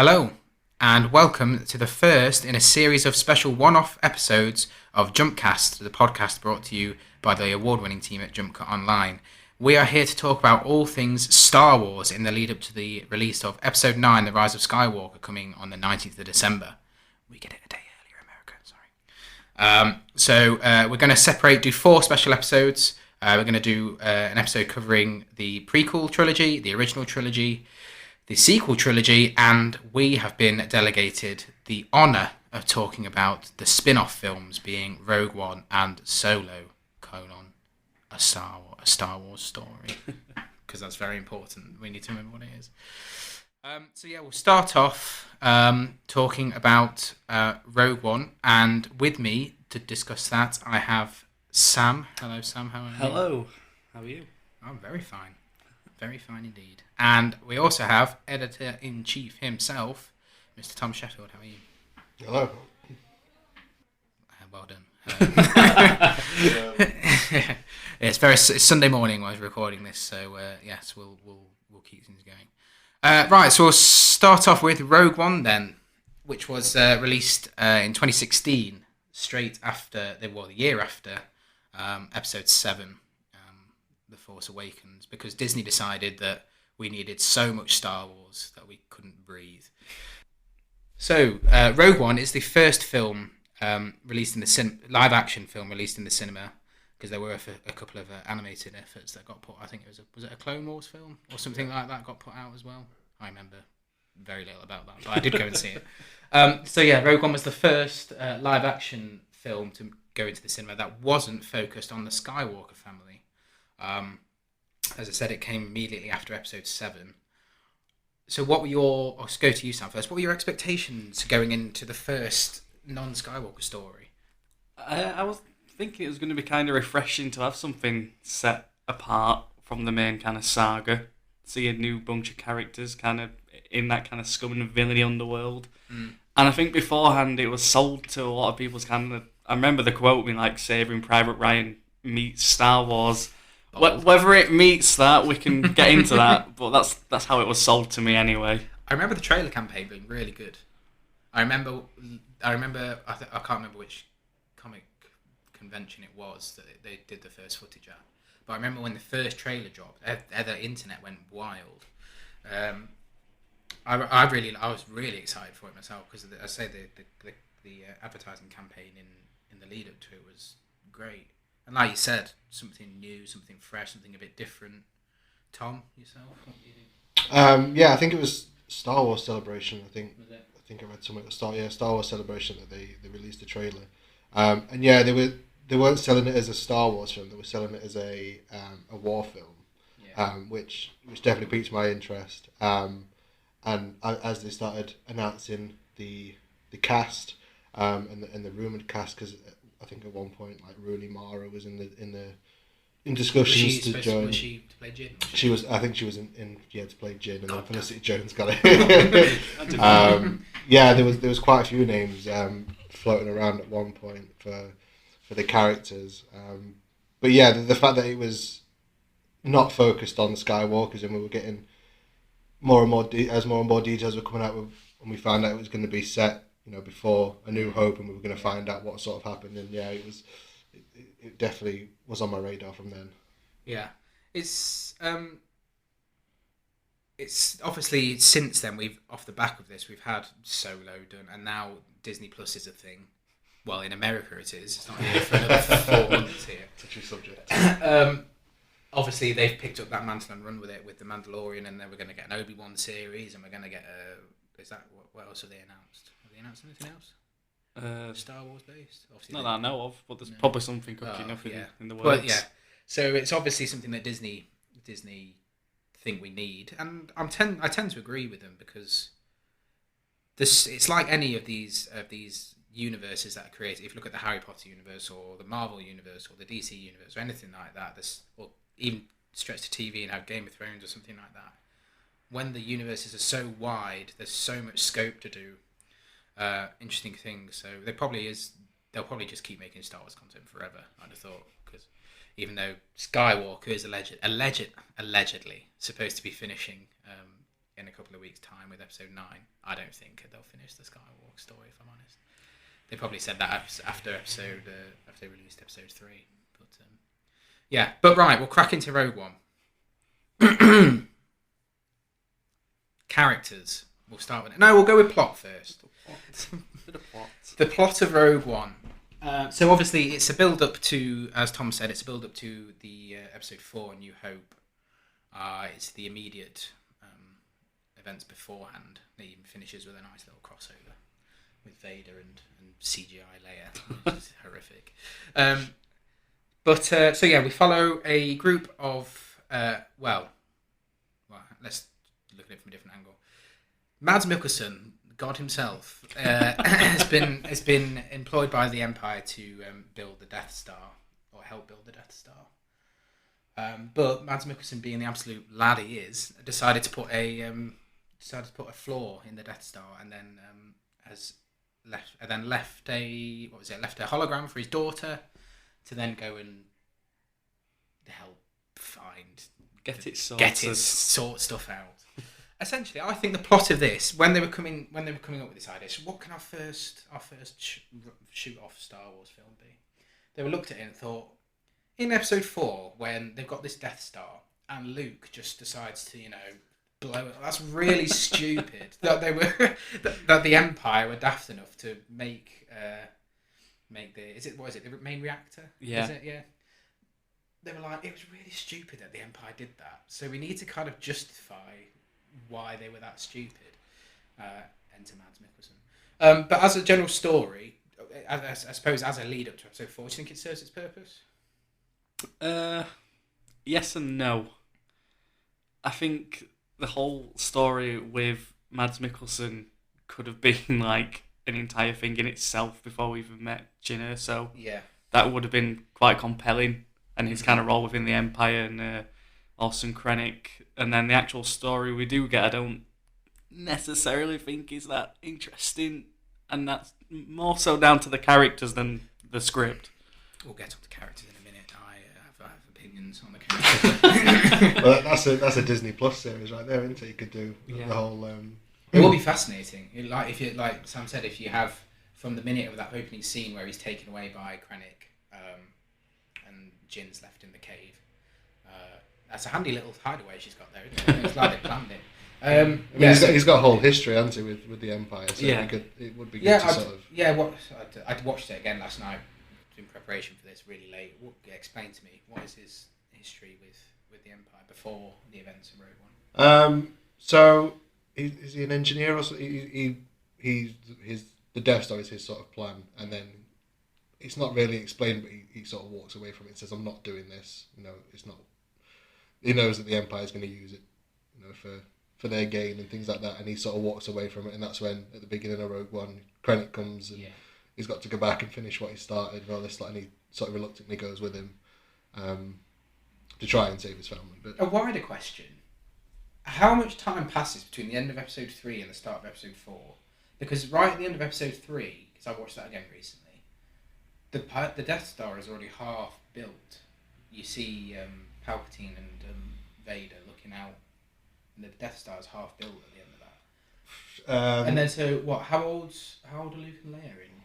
Hello, and welcome to the first in a series of special one-off episodes of JumpCast, the podcast brought to you by the award-winning team at JumpCast Online. We are here to talk about all things Star Wars in the lead-up to the release of Episode 9, The Rise of Skywalker, coming on the 19th of December. We get it a day earlier, America, sorry. We're going to do 4 special episodes. We're going to do an episode covering the prequel trilogy, the original trilogy, the sequel trilogy, and we have been delegated the honour of talking about the spin-off films, being Rogue One and Solo, a Star Wars story, because that's very important. We need to remember what it is. We'll start off talking about Rogue One, and with me to discuss that, I have Sam. Hello, Sam. How are you? Hello. How are you? I'm very fine. Very fine indeed. And we also have Editor-in-Chief himself, Mr. Tom Sheffield. How are you? Hello. Well done. It's Sunday morning when I was recording this, so yes, we'll keep things going. Right, so we'll start off with Rogue One then, which was released in 2016, straight after, the year after Episode 7. The Force Awakens, because Disney decided that we needed so much Star Wars that we couldn't breathe. So, Rogue One is the first film released in the live action film released in the cinema, because there were a couple of animated efforts that got put. I think was it a Clone Wars film or something like that got put out as well. I remember very little about that, but I did go and see it. Rogue One was the first live action film to go into the cinema that wasn't focused on the Skywalker family. As I said, it came immediately after Episode 7. So I'll go to you, Sam, first. What were your expectations going into the first non-Skywalker story? I was thinking it was going to be kind of refreshing to have something set apart from the main kind of saga. See a new bunch of characters kind of in that kind of scum and villainy underworld. And I think beforehand it was sold to a lot of people's kind of... I remember the quote being like, Saving Private Ryan meets Star Wars. Whether it meets that, we can get into that, but that's how it was sold to me anyway. I remember the trailer campaign being really good. I remember. I can't remember which comic convention it was that they did the first footage at, but I remember when the first trailer dropped, the internet went wild. I was really excited for it myself, because I say the advertising campaign in the lead up to it was great. And like you said, something new, something fresh, something a bit different. Tom, yourself, what do you do? I think it was Star Wars Celebration. I think I read somewhere at the start. Yeah, Star Wars Celebration that they released a trailer. They weren't selling it as a Star Wars film. They were selling it as a war film, which definitely piqued my interest. And as they started announcing the cast and the rumored cast, because I think at one point, like, Rooney Mara was in discussions to join. Was she to play Jin? She was. I think she was in to play Jin, and then Felicity Jones got it. There was quite a few names floating around at one point for the characters. The fact that it was not focused on the Skywalkers, and we were getting more and more as more and more details were coming out, when we found out it was going to be set, before A New Hope, and we were going to find out what sort of happened. And it definitely was on my radar from then. Yeah, it's obviously since then off the back of this we've had Solo done, and now Disney Plus is a thing. Well, in America it is. It's not here for another 4 months here. Touchy subject. Obviously they've picked up that mantle and run with it with the Mandalorian, and then we're going to get an Obi-Wan series, and we're going to get what else have they announced? Have they announced anything else? Star Wars based? Obviously not that I know of, but there's probably something cooking up in the works. But yeah, so it's obviously something that Disney think we need, and I tend to agree with them, because it's like any of these universes that are created. If you look at the Harry Potter universe, or the Marvel universe, or the DC universe, or anything like that, or even stretch to TV and have Game of Thrones or something like that. When the universes are so wide, there's so much scope to do interesting things. So they'll probably just keep making Star Wars content forever, I'd have thought, because even though Skywalker is allegedly supposed to be finishing in a couple of weeks' time with episode 9, I don't think they'll finish the Skywalker story. If I'm honest, they probably said that after they released episode 3. But yeah, but right, we'll crack into Rogue One. Characters. We'll start with it. No, we'll go with plot first. The plot of Rogue One. So obviously it's a build-up to, as Tom said, it's a build-up to the episode 4, New Hope. It's the immediate events beforehand. It even finishes with a nice little crossover with Vader and CGI Leia, which is horrific. So yeah, we follow a group of well, let's look at it from a different angle. Mads Mikkelsen, God himself, has been employed by the Empire to build the Death Star, or help build the Death Star. But Mads Mikkelsen, being the absolute lad he is, decided to put a flaw in the Death Star, and then left a hologram for his daughter to then go and help sort stuff out. Essentially, I think the plot of this, when they were coming up with this idea, so what can our first shoot off Star Wars film be? They looked at it and thought, in episode 4, when they've got this Death Star and Luke just decides to, blow it. That's really stupid. That the Empire were daft enough to make the main reactor? Yeah. Is it? Yeah. They were like, it was really stupid that the Empire did that. So we need to kind of justify why they were that stupid. Enter Mads Mikkelsen. But as a general story, I suppose as a lead up to episode 4, do you think it serves its purpose? Yes and no. I think the whole story with Mads Mikkelsen could have been like an entire thing in itself before we even met Jyn Erso. Yeah. That would have been quite compelling, and his kind of role within the Empire and Orson Krennic. And then the actual story we do get, I don't necessarily think is that interesting, and that's more so down to the characters than the script. We'll get to the characters in a minute. I have opinions on the characters. Well, that's a Disney Plus series right there, isn't it? You could do the whole. It will be fascinating. Like Sam said, if you have from the minute of that opening scene where he's taken away by Krennic, and Jyn's left in the cave. That's a handy little hideaway she's got there, isn't it? It's like they planned it. He's got a whole history, hasn't he, with the Empire? So it would be good to sort of. Yeah, I'd watched it again last night in preparation for this really late. Explain to me, what is his history with the Empire before the events of Rogue One? So is he an engineer or something? The Death Star is his sort of plan, and then it's not really explained, but he sort of walks away from it and says, "I'm not doing this." It's not. He knows that the Empire is going to use it, for their gain and things like that, and he sort of walks away from it, and that's when, at the beginning of Rogue One, Krennic comes and he's got to go back and finish what he started, and he sort of reluctantly goes with him to try and save his family. But a wider question: how much time passes between the end of episode 3 and the start of episode 4? Because right at the end of episode 3, because I watched that again recently, the Death Star is already half built. You see Palpatine and Vader looking out, and the Death Star is half built at the end of that. And then, so what? How old are Luke and Leia in?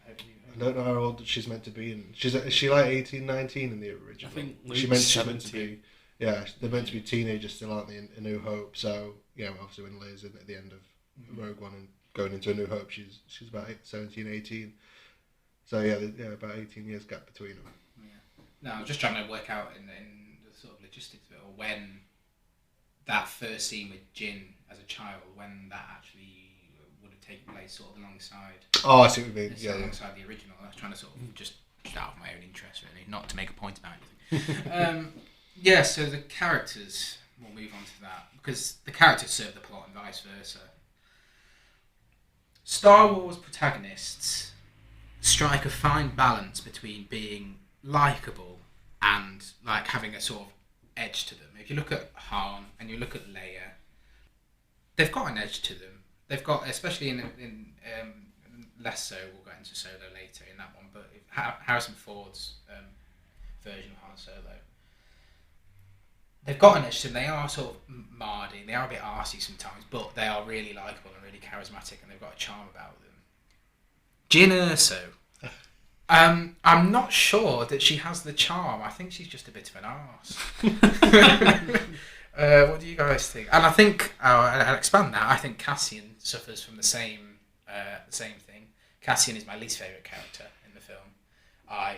I don't know how old she's meant to be. Is she like 18, 19 in the original? I think she's meant to be. Yeah, they're meant to be teenagers still, aren't they? In A New Hope. So yeah, obviously when Leia's in at the end of Rogue One and going into A New Hope, she's about 17, 18. So yeah, about 18 years gap between them. No, I'm just trying to work out in the sort of logistics of it, or when that first scene with Jyn as a child, when that actually would have taken place sort of alongside. Oh, I see what you mean. Yeah, alongside the original. I was trying to sort of just out of my own interest, really, not to make a point about anything. So the characters, we'll move on to that, because the characters serve the plot and vice versa. Star Wars protagonists strike a fine balance between being likeable and like having a sort of edge to them. If you look at Han and you look at Leia, they've got an edge to them. They've got, especially in less so, we'll get into Solo later in that one, but Harrison Ford's version of Han Solo, they've got an edge to them. They are sort of mardy. They are a bit arsey sometimes, but they are really likeable and really charismatic, and they've got a charm about them. Jyn Erso. I'm not sure that she has the charm. I think she's just a bit of an arse. What do you guys think? And I think I'll expand that. I think Cassian suffers from the same thing. Cassian is my least favourite character in the film. I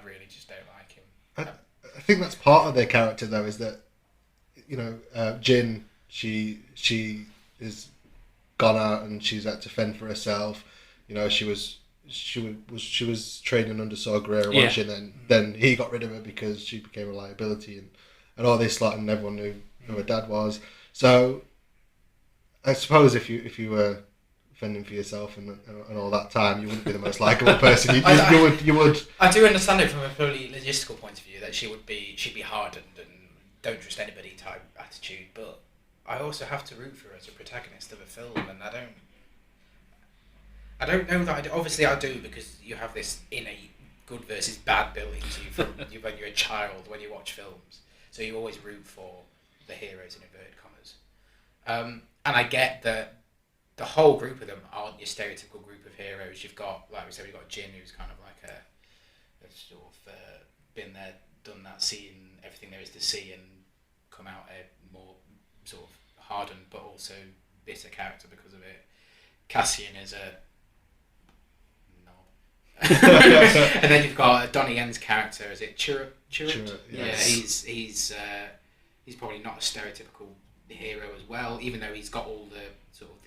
really just don't like him. I think that's part of their character, though, is that Jyn, she is gone out and she's had to fend for herself. She was training under Saw Gerrera, and then he got rid of her because she became a liability and all this lot, and everyone knew who her dad was. So I suppose if you were fending for yourself and all that time, you wouldn't be the most likable person. You would. I do understand it from a purely logistical point of view that she'd be hardened and don't trust anybody type attitude, but I also have to root for her as a protagonist of a film, and I don't know that obviously I do, because you have this innate good versus bad built into you from when you're a child when you watch films, so you always root for the heroes in inverted commas, and I get that the whole group of them aren't your stereotypical group of heroes. You've got, like we said, we've got Jyn, who's kind of like a sort of been there, done that, seen everything there is to see, and come out a more sort of hardened but also bitter character because of it. Cassian is a knob. And then you've got Donnie Yen's character. Is it Chirrut? Yes. Yeah, he's probably not a stereotypical hero as well, even though he's got all the sort of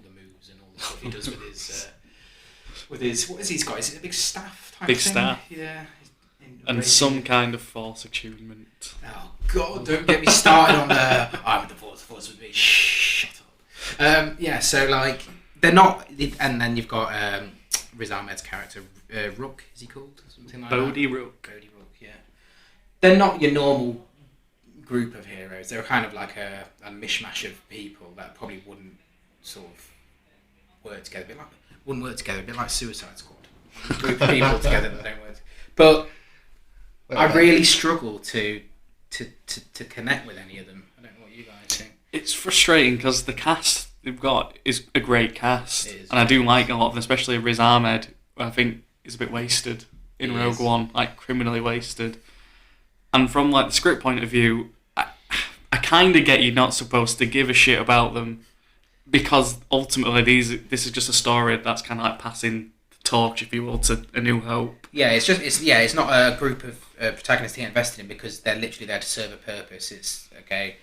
the moves and all the stuff he does with his what is he's got? Is it a big staff type Big thing? staff. Yeah. And some kind of force attunement. Oh God! Don't get me started on I'm the force with me. Shut up. Yeah. So like they're not, and then you've got Riz Ahmed's character, Rook. Is he called something like Bodhi that? Rook. Bodhi Rook. Yeah. They're not your normal group of heroes. They're kind of like a mishmash of people that probably wouldn't sort of work together. A bit like Suicide Squad. A group of people together that don't work. But I really struggle to connect with any of them. I don't know what you guys think. It's frustrating because the cast they've got is a great cast, It is. and I do like a lot of them, especially Riz Ahmed, who I think is a bit wasted in He Rogue is. One, like criminally wasted. And from like the script point of view, I kind of get you're not supposed to give a shit about them, because ultimately this is just a story that's kind of like passing the torch, if you will, to A New Hope. Yeah, it's not a group of protagonists he invested in because they're literally there to serve a purpose. It's okay.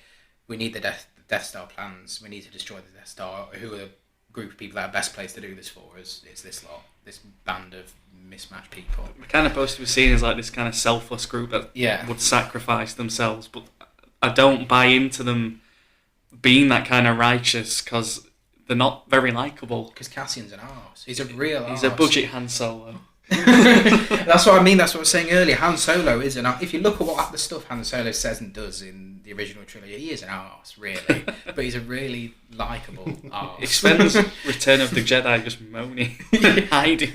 We need the Death Star plans. We need to destroy the Death Star. Who are the group of people that are best placed to do this for us? It's this lot, this band of mismatched people. We're kind of supposed to be seen as like this kind of selfless group that would sacrifice themselves, but I don't buy into them being that kind of righteous because they're not very likable. Because Cassian's an arse. He's a real arse. He's a budget Han Solo. That's what I mean. That's what I was saying earlier. Han Solo is an arse. If you look at what the stuff Han Solo says and does in the original trilogy, he is an arse, really. But he's a really likeable arse. He spends Return of the Jedi just moaning, hiding.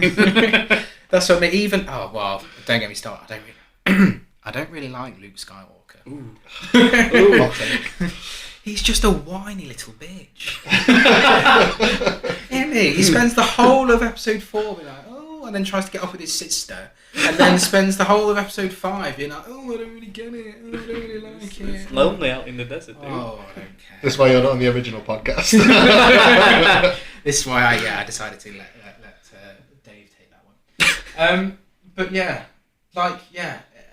That's what I mean. Even don't get me started. I don't really like Luke Skywalker. Ooh. He's just a whiny little bitch. Isn't he? He spends the whole of episode 4 being like, and then tries to get off with his sister, and then spends the whole of episode 5 being like, I don't really get it. I don't really like it. It's lonely out in the desert, dude. Oh, I don't care. That's why you're not on the original podcast. This is why I decided to let Dave take that one. But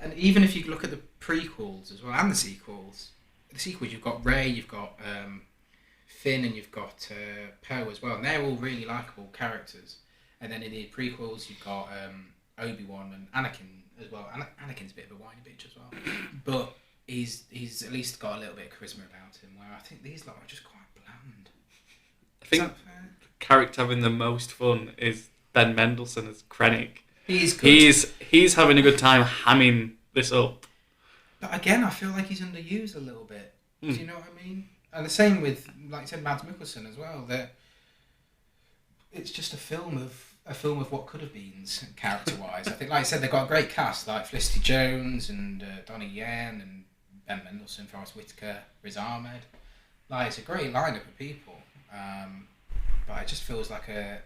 and even if you look at the prequels as well and the sequels you've got Rey, you've got Finn, and you've got Poe as well, and they're all really likeable characters. And then in the prequels you've got Obi-Wan and Anakin as well. Anakin's a bit of a whiny bitch as well, but he's at least got a little bit of charisma about him, where I think these lot are just quite bland. I think the character having the most fun is Ben Mendelsohn as Krennic. He is good. He's having a good time hamming this up. But again, I feel like he's underused a little bit. Do you know what I mean? And the same with, like I said, Mads Mikkelsen as well. That it's just a film of a film of what could have been character-wise. I think, like I said, they've got a great cast, like Felicity Jones and Donnie Yen and Ben Mendelsohn, Forrest Whitaker, Riz Ahmed. Like, it's a great lineup of people, but it just feels like a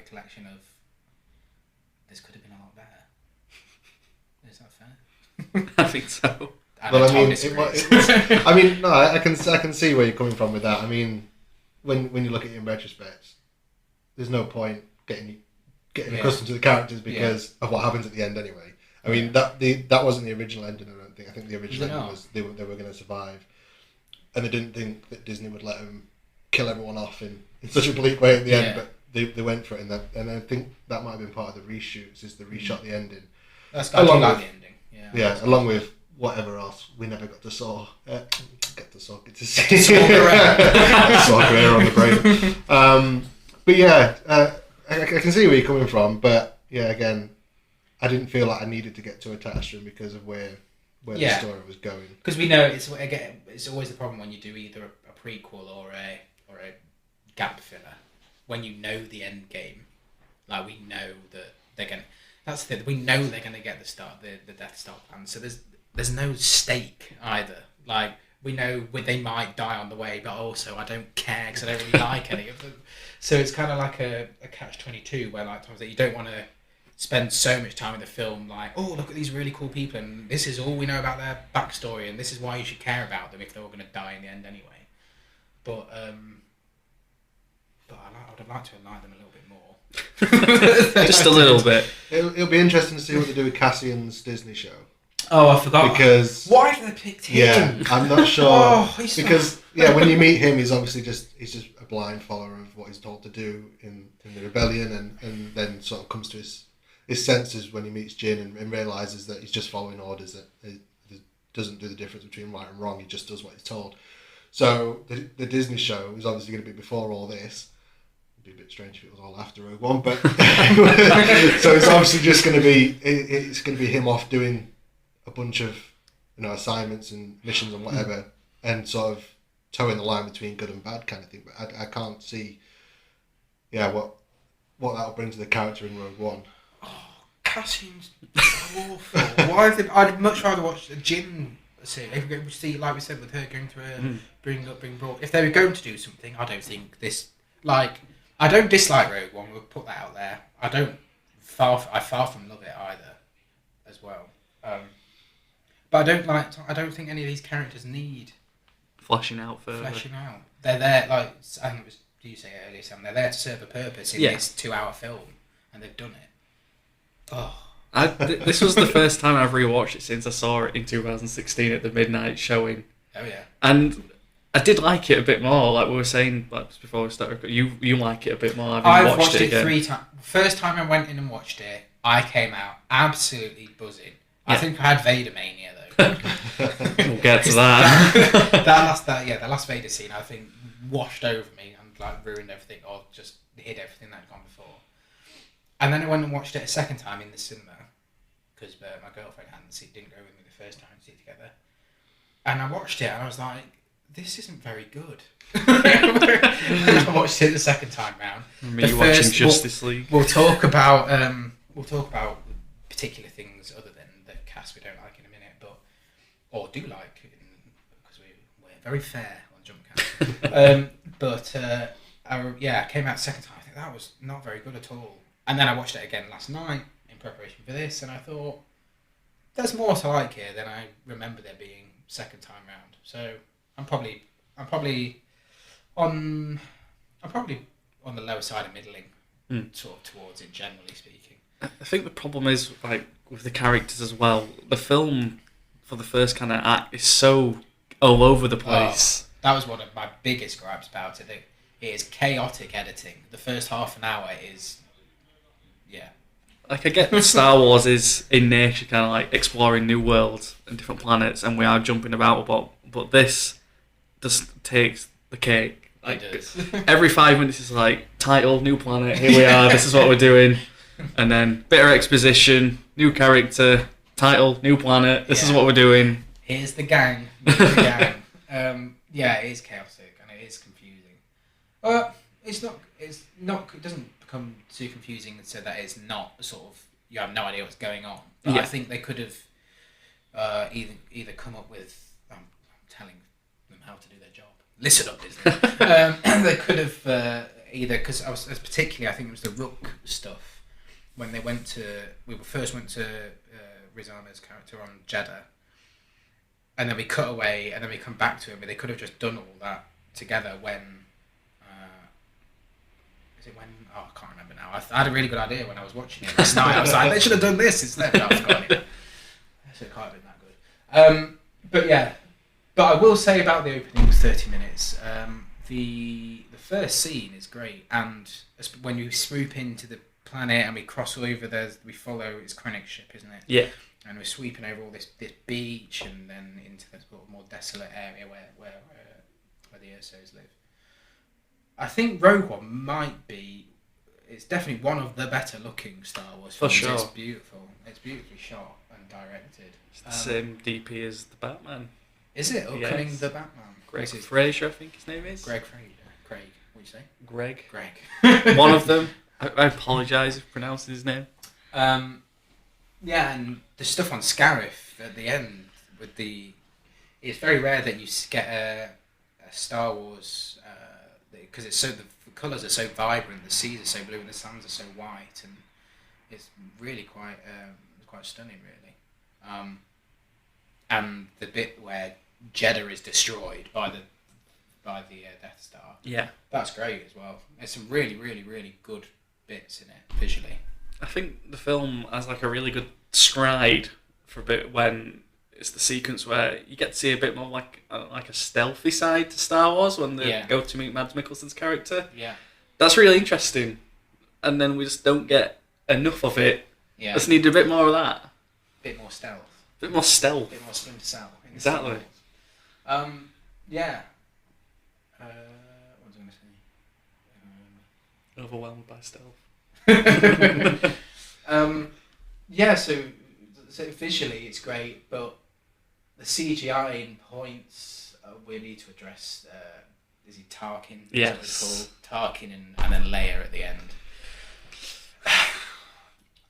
collection of this could have been a lot better. Is that fair? I think so. Well, I mean, no, I can see where you're coming from with that. I mean, when you look at it in retrospect, there's no point getting accustomed to the characters because of what happens at the end anyway. I mean, that wasn't the original ending. I don't think. I think the original ending was they were going to survive, and they didn't think that Disney would let them kill everyone off in such a bleak way at the end. But they went for it, and I think that might have been part of the reshoots. Is they reshot the ending. That's I do like the ending. Yeah, along with whatever else we never got to saw. Get to see. Saw career on the brain. But yeah, I can see where you're coming from. But yeah, again, I didn't feel like I needed to get too attached to him because of where the story was going. Because we know it's always the problem when you do either a prequel or a gap filler. When you know the end game, like we know that they're gonna. That's the thing. We know they're gonna get the Death Star plan. So there's no stake either. Like we know they might die on the way, but also I don't care because I don't really like any of them. So it's kind of like a catch-22 where like times that you don't want to spend so much time in the film like, oh, look at these really cool people and this is all we know about their backstory and this is why you should care about them if they're all going to die in the end anyway. But I would have liked to have liked them a little bit more. Just a little bit. It'll be interesting to see what they do with Cassian's Disney show. Oh, I forgot. Because why did they pick him? Yeah, I'm not sure. Because when you meet him, he's obviously just a blind follower of what he's told to do in the rebellion, and then sort of comes to his senses when he meets Jin and realizes that he's just following orders. That he doesn't do the difference between right and wrong. He just does what he's told. So the Disney show is obviously going to be before all this. It'd be a bit strange if it was all after Rogue One, but so it's obviously just going to be him off doing a bunch of assignments and missions and whatever, and sort of towing the line between good and bad kind of thing. But I can't see, what that'll bring to the character in Rogue One. Oh, Cassian's awful. I'd much rather watch a Jin scene. If we see, like we said, with her going through being brought. If they were going to do something, I don't think this. Like, I don't dislike Rogue One. We'll put that out there. I far from love it either, as well. But I don't think any of these characters need fleshing out further. They're there, like I think it was you say it earlier, Sam. They're there to serve a purpose in this 2-hour film, and they've done it. Oh, this was the first time I've rewatched it since I saw it in 2016 at the midnight showing. Oh yeah. And I did like it a bit more. Like we were saying, like before we started, you like it a bit more. I've watched it 3 times. First time I went in and watched it, I came out absolutely buzzing. Yeah. I think I had Vader mania though. We'll get to that. The last Vader scene I think washed over me and like ruined everything or just hid everything that had gone before. And then I went and watched it a second time in the cinema because my girlfriend didn't go with me the first time to see it together. And I watched it and I was like, this isn't very good. I watched it the second time round. Me watching Justice League. We'll talk about particular things other than the cast we don't like in a minute, or do like, because we're very fair on JumpCast. I came out the second time. I think that was not very good at all. And then I watched it again last night in preparation for this, and I thought there's more to like here than I remember there being second time round. So I'm probably on the lower side of middling, sort of towards it, generally speaking. I think the problem is like with the characters as well. The film for the first kind of act is so all over the place. That was one of my biggest gripes about it. It is chaotic editing. The first half an hour is, Like I get Star Wars is in nature kind of like exploring new worlds and different planets, and we are jumping about, but this just takes the cake. Like it does. Every 5 minutes is like title, new planet, here we are, this is what we're doing, and then bit of exposition, new character, title, new planet, this is what we're doing. Here's the gang. It is chaotic and it is confusing. It's not. It's not. It doesn't become too confusing so that it's not sort of you have no idea what's going on. But Yeah. I think they could have either come up with. I'm telling them how to do their job. Listen up, Disney. They could have either because particularly I think it was the Rook stuff when they went to first went to Riz Ahmed's character on Jeddah, and then we cut away and then we come back to him. But they could have just done all that together when. I can't remember now. I had a really good idea when I was watching it last night. I was like, they should have done this instead. But I forgot it. So it can't have been that good. But yeah. But I will say about the opening 30 minutes, the first scene is great. And when you swoop into the planet and we cross over, we follow its Krennic ship, isn't it? Yeah. And we're sweeping over all this beach and then into this sort of more desolate area where the Ursos live. I think Rogue One might be. It's definitely one of the better looking Star Wars films. For sure. It's beautiful. It's beautifully shot and directed. It's the same DP as the Batman. Is it? Upcoming the Batman. Greg Fraser, I think his name is. Greg Fraser. Craig. What do you say? Greg. Greg. One of them. I apologise for pronouncing his name. Yeah, and the stuff on Scarif at the end with it's very rare that you get a Star Wars because it's so the colours are so vibrant, the seas are so blue, and the sands are so white, and it's really quite stunning, really. And the bit where Jeddah is destroyed by the Death Star. Yeah, that's great as well. There's some really, really, really good bits in it visually. I think the film has like a really good stride for a bit when it's the sequence where you get to see a bit more like a stealthy side to Star Wars when they go to meet Mads Mikkelsen's character. Yeah, that's really interesting. And then we just don't get enough of it. Yeah, just need a bit more of that. Bit more stealth. Bit more stealth. Bit more Splinter Cell. Exactly. Yeah. What was I going to say? Overwhelmed by stealth. Yeah, so visually it's great, but the CGI in points we need to address. Is he Tarkin? Yes. Tarkin and then Leia at the end.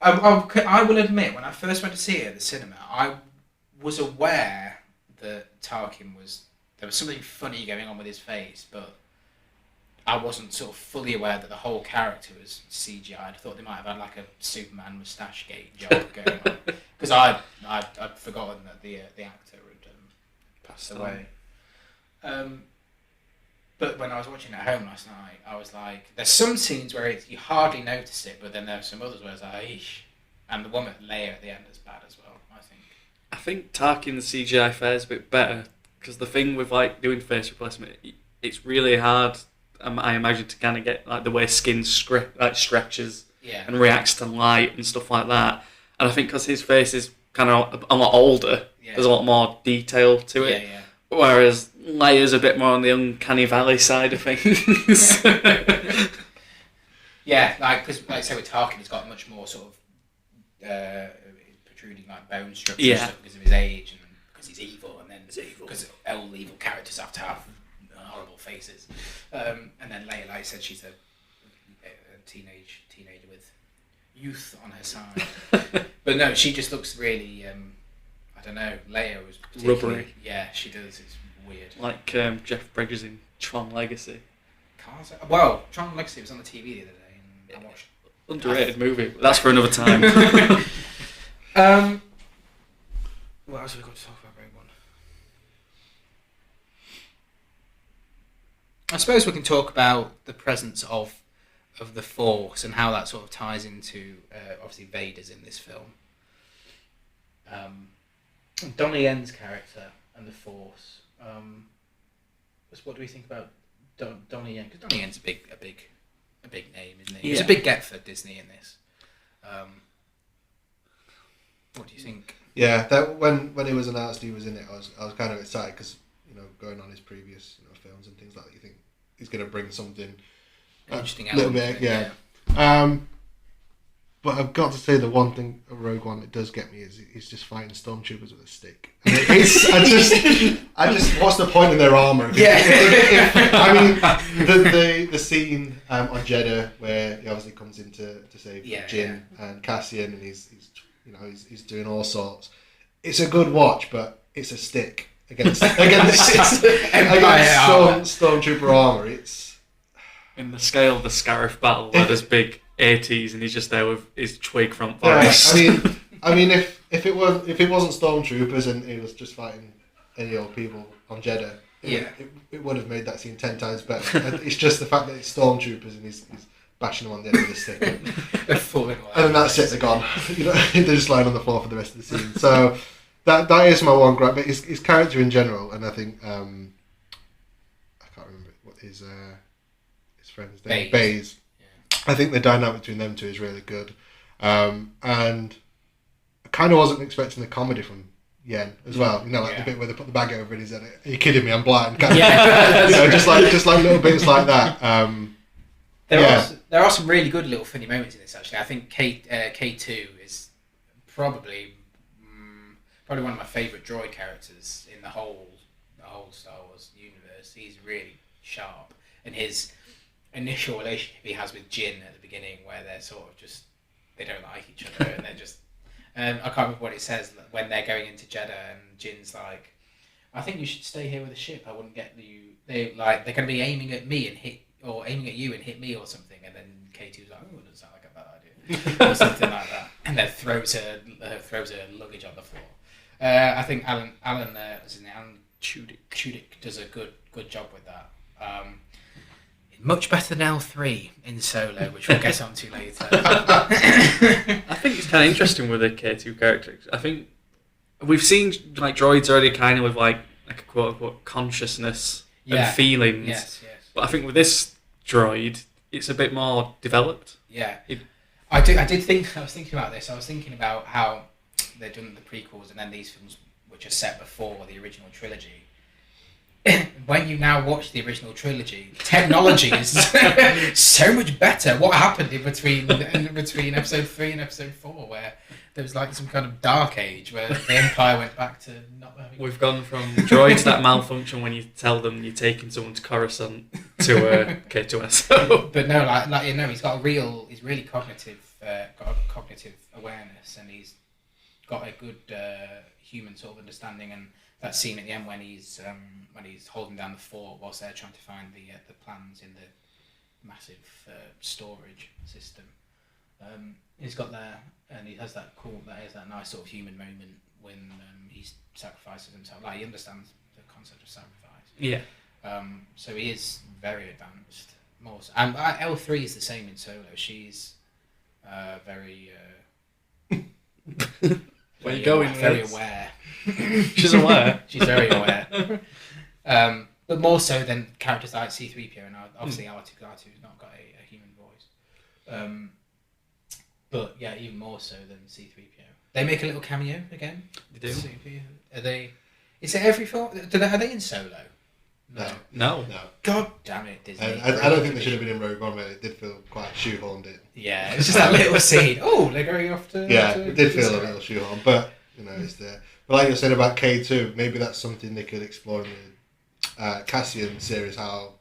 I will admit, when I first went to see it at the cinema, I was aware that Tarkin there was something funny going on with his face, but I wasn't sort of fully aware that the whole character was CGI. I thought they might have had like a Superman moustache gate job going on, because I'd forgotten that the actor had passed away. But when I was watching it at home last night, I was like, there's some scenes where you hardly notice it, but then there are some others where it's like, eesh. And the one with Leia at the end is bad as well, I think. I think Tarkin's CGI fares a bit better, because the thing with like doing face replacement, it's really hard, I imagine, to kind of get like the way skin stretches and reacts to light and stuff like that. And I think because his face is kind of a lot older, there's a lot more detail to it. Yeah. Whereas Leia's a bit more on the uncanny valley side of things. Yeah, because like say with Tarkin, he's got much more sort of protruding like bone structure and stuff because of his age and because he's evil, and then because all evil characters have to have horrible faces. And then Leia, like I said, she's a teenager with youth on her side. But no, she just looks really. I don't know. Leia was rubbery. Yeah, she does. It's weird. Like Jeff Bridges in Tron Legacy. Well, Tron Legacy was on the TV the other day, and I watched. Underrated movie. That's for another time. What else have we got to talk about, Rogue One? I suppose we can talk about the presence of the Force and how that sort of ties into obviously Vader's in this film. Donnie Yen's character and the Force. What do we think about Donnie Yen? Because Donnie Yen's a big name, isn't he? He's a big get for Disney in this. What do you think? Yeah, that when it was announced he was in it, I was kind of excited because going on his previous films and things like that, you think he's going to bring something interesting a little element bit, to it, yeah. But I've got to say the one thing of Rogue One that does get me is he's just fighting stormtroopers with a stick. And I just what's the point in their armor? Yeah. I mean, the scene on Jeddah where he obviously comes in to save Jyn and Cassian, and he's doing all sorts. It's a good watch, but it's a stick against stormtrooper armor. It's in the scale of the Scarif battle where there's big ATs and he's just there with his twig from forest. I mean, if it wasn't stormtroopers and it was just fighting any old people on Jeddah, it would have made that scene 10 times better. It's just the fact that it's stormtroopers and he's bashing them on the end of the stick, and then that's it. They're gone. They're just lying on the floor for the rest of the scene. So that is my one gripe. But his character in general, and I think I can't remember what his friend's name, Baze. I think the dynamic between them two is really good, and I kind of wasn't expecting the comedy from Yen as well. The bit where they put the bag over his head. Are you kidding me? I'm blind. Just like little bits like that. There are some really good little funny moments in this. Actually, I think K2 is probably one of my favourite droid characters in the whole Star Wars universe. He's really sharp, and his initial relationship he has with Jyn at the beginning, where they're sort of just they don't like each other, and they're just I can't remember what it says when they're going into Jeddah, and Jin's like, "I think you should stay here with the ship. I wouldn't get you." They're going to be aiming at me and aiming at you and hit me or something, and then K2's like, "Oh, it doesn't sound like a bad idea," or something like that, and then throws her luggage on the floor. I think Alan Tudyk does a good job with that. Much better than L3 in Solo, which we'll get onto later. I think it's kind of interesting with the K2 characters. I think we've seen like droids already kind of with like a quote unquote consciousness and feelings. Yes. But I think with this droid, it's a bit more developed. Yeah. I was thinking about this. I was thinking about how they've done the prequels and then these films, which are set before the original trilogy. When you now watch the original trilogy, technology is so much better. What happened in between episode 3 and episode 4, where there was like some kind of dark age where the Empire went back to not having... We've gone from droids that malfunction when you tell them you're taking someone to Coruscant to K2SO. But no, he's really cognitive, got a cognitive awareness, and he's got a good human sort of understanding. And that scene at the end when he's holding down the fort whilst they're trying to find the plans in the massive storage system. He's got there, and he has that nice sort of human moment when he sacrifices himself. Like, he understands the concept of sacrifice. Yeah. So he is very advanced. More so. And L3 is the same in Solo. She's very. Where are you going? Very aware. She's aware. She's very aware. But more so than characters like C-3PO, and obviously R2's not got a human voice. But yeah, even more so than C-3PO. They make a little cameo again. They do. C-3PO. Are they? Is it every film? Are they in Solo? No. God damn it, Disney. I don't think they should have been in Rogue One, but it did feel quite shoehorned in. Yeah, it's just that little scene. Oh, they're going off to... Yeah, it did feel a little shoehorned, but, it's there. But like you said about K2, maybe that's something they could explore in the Cassian series, how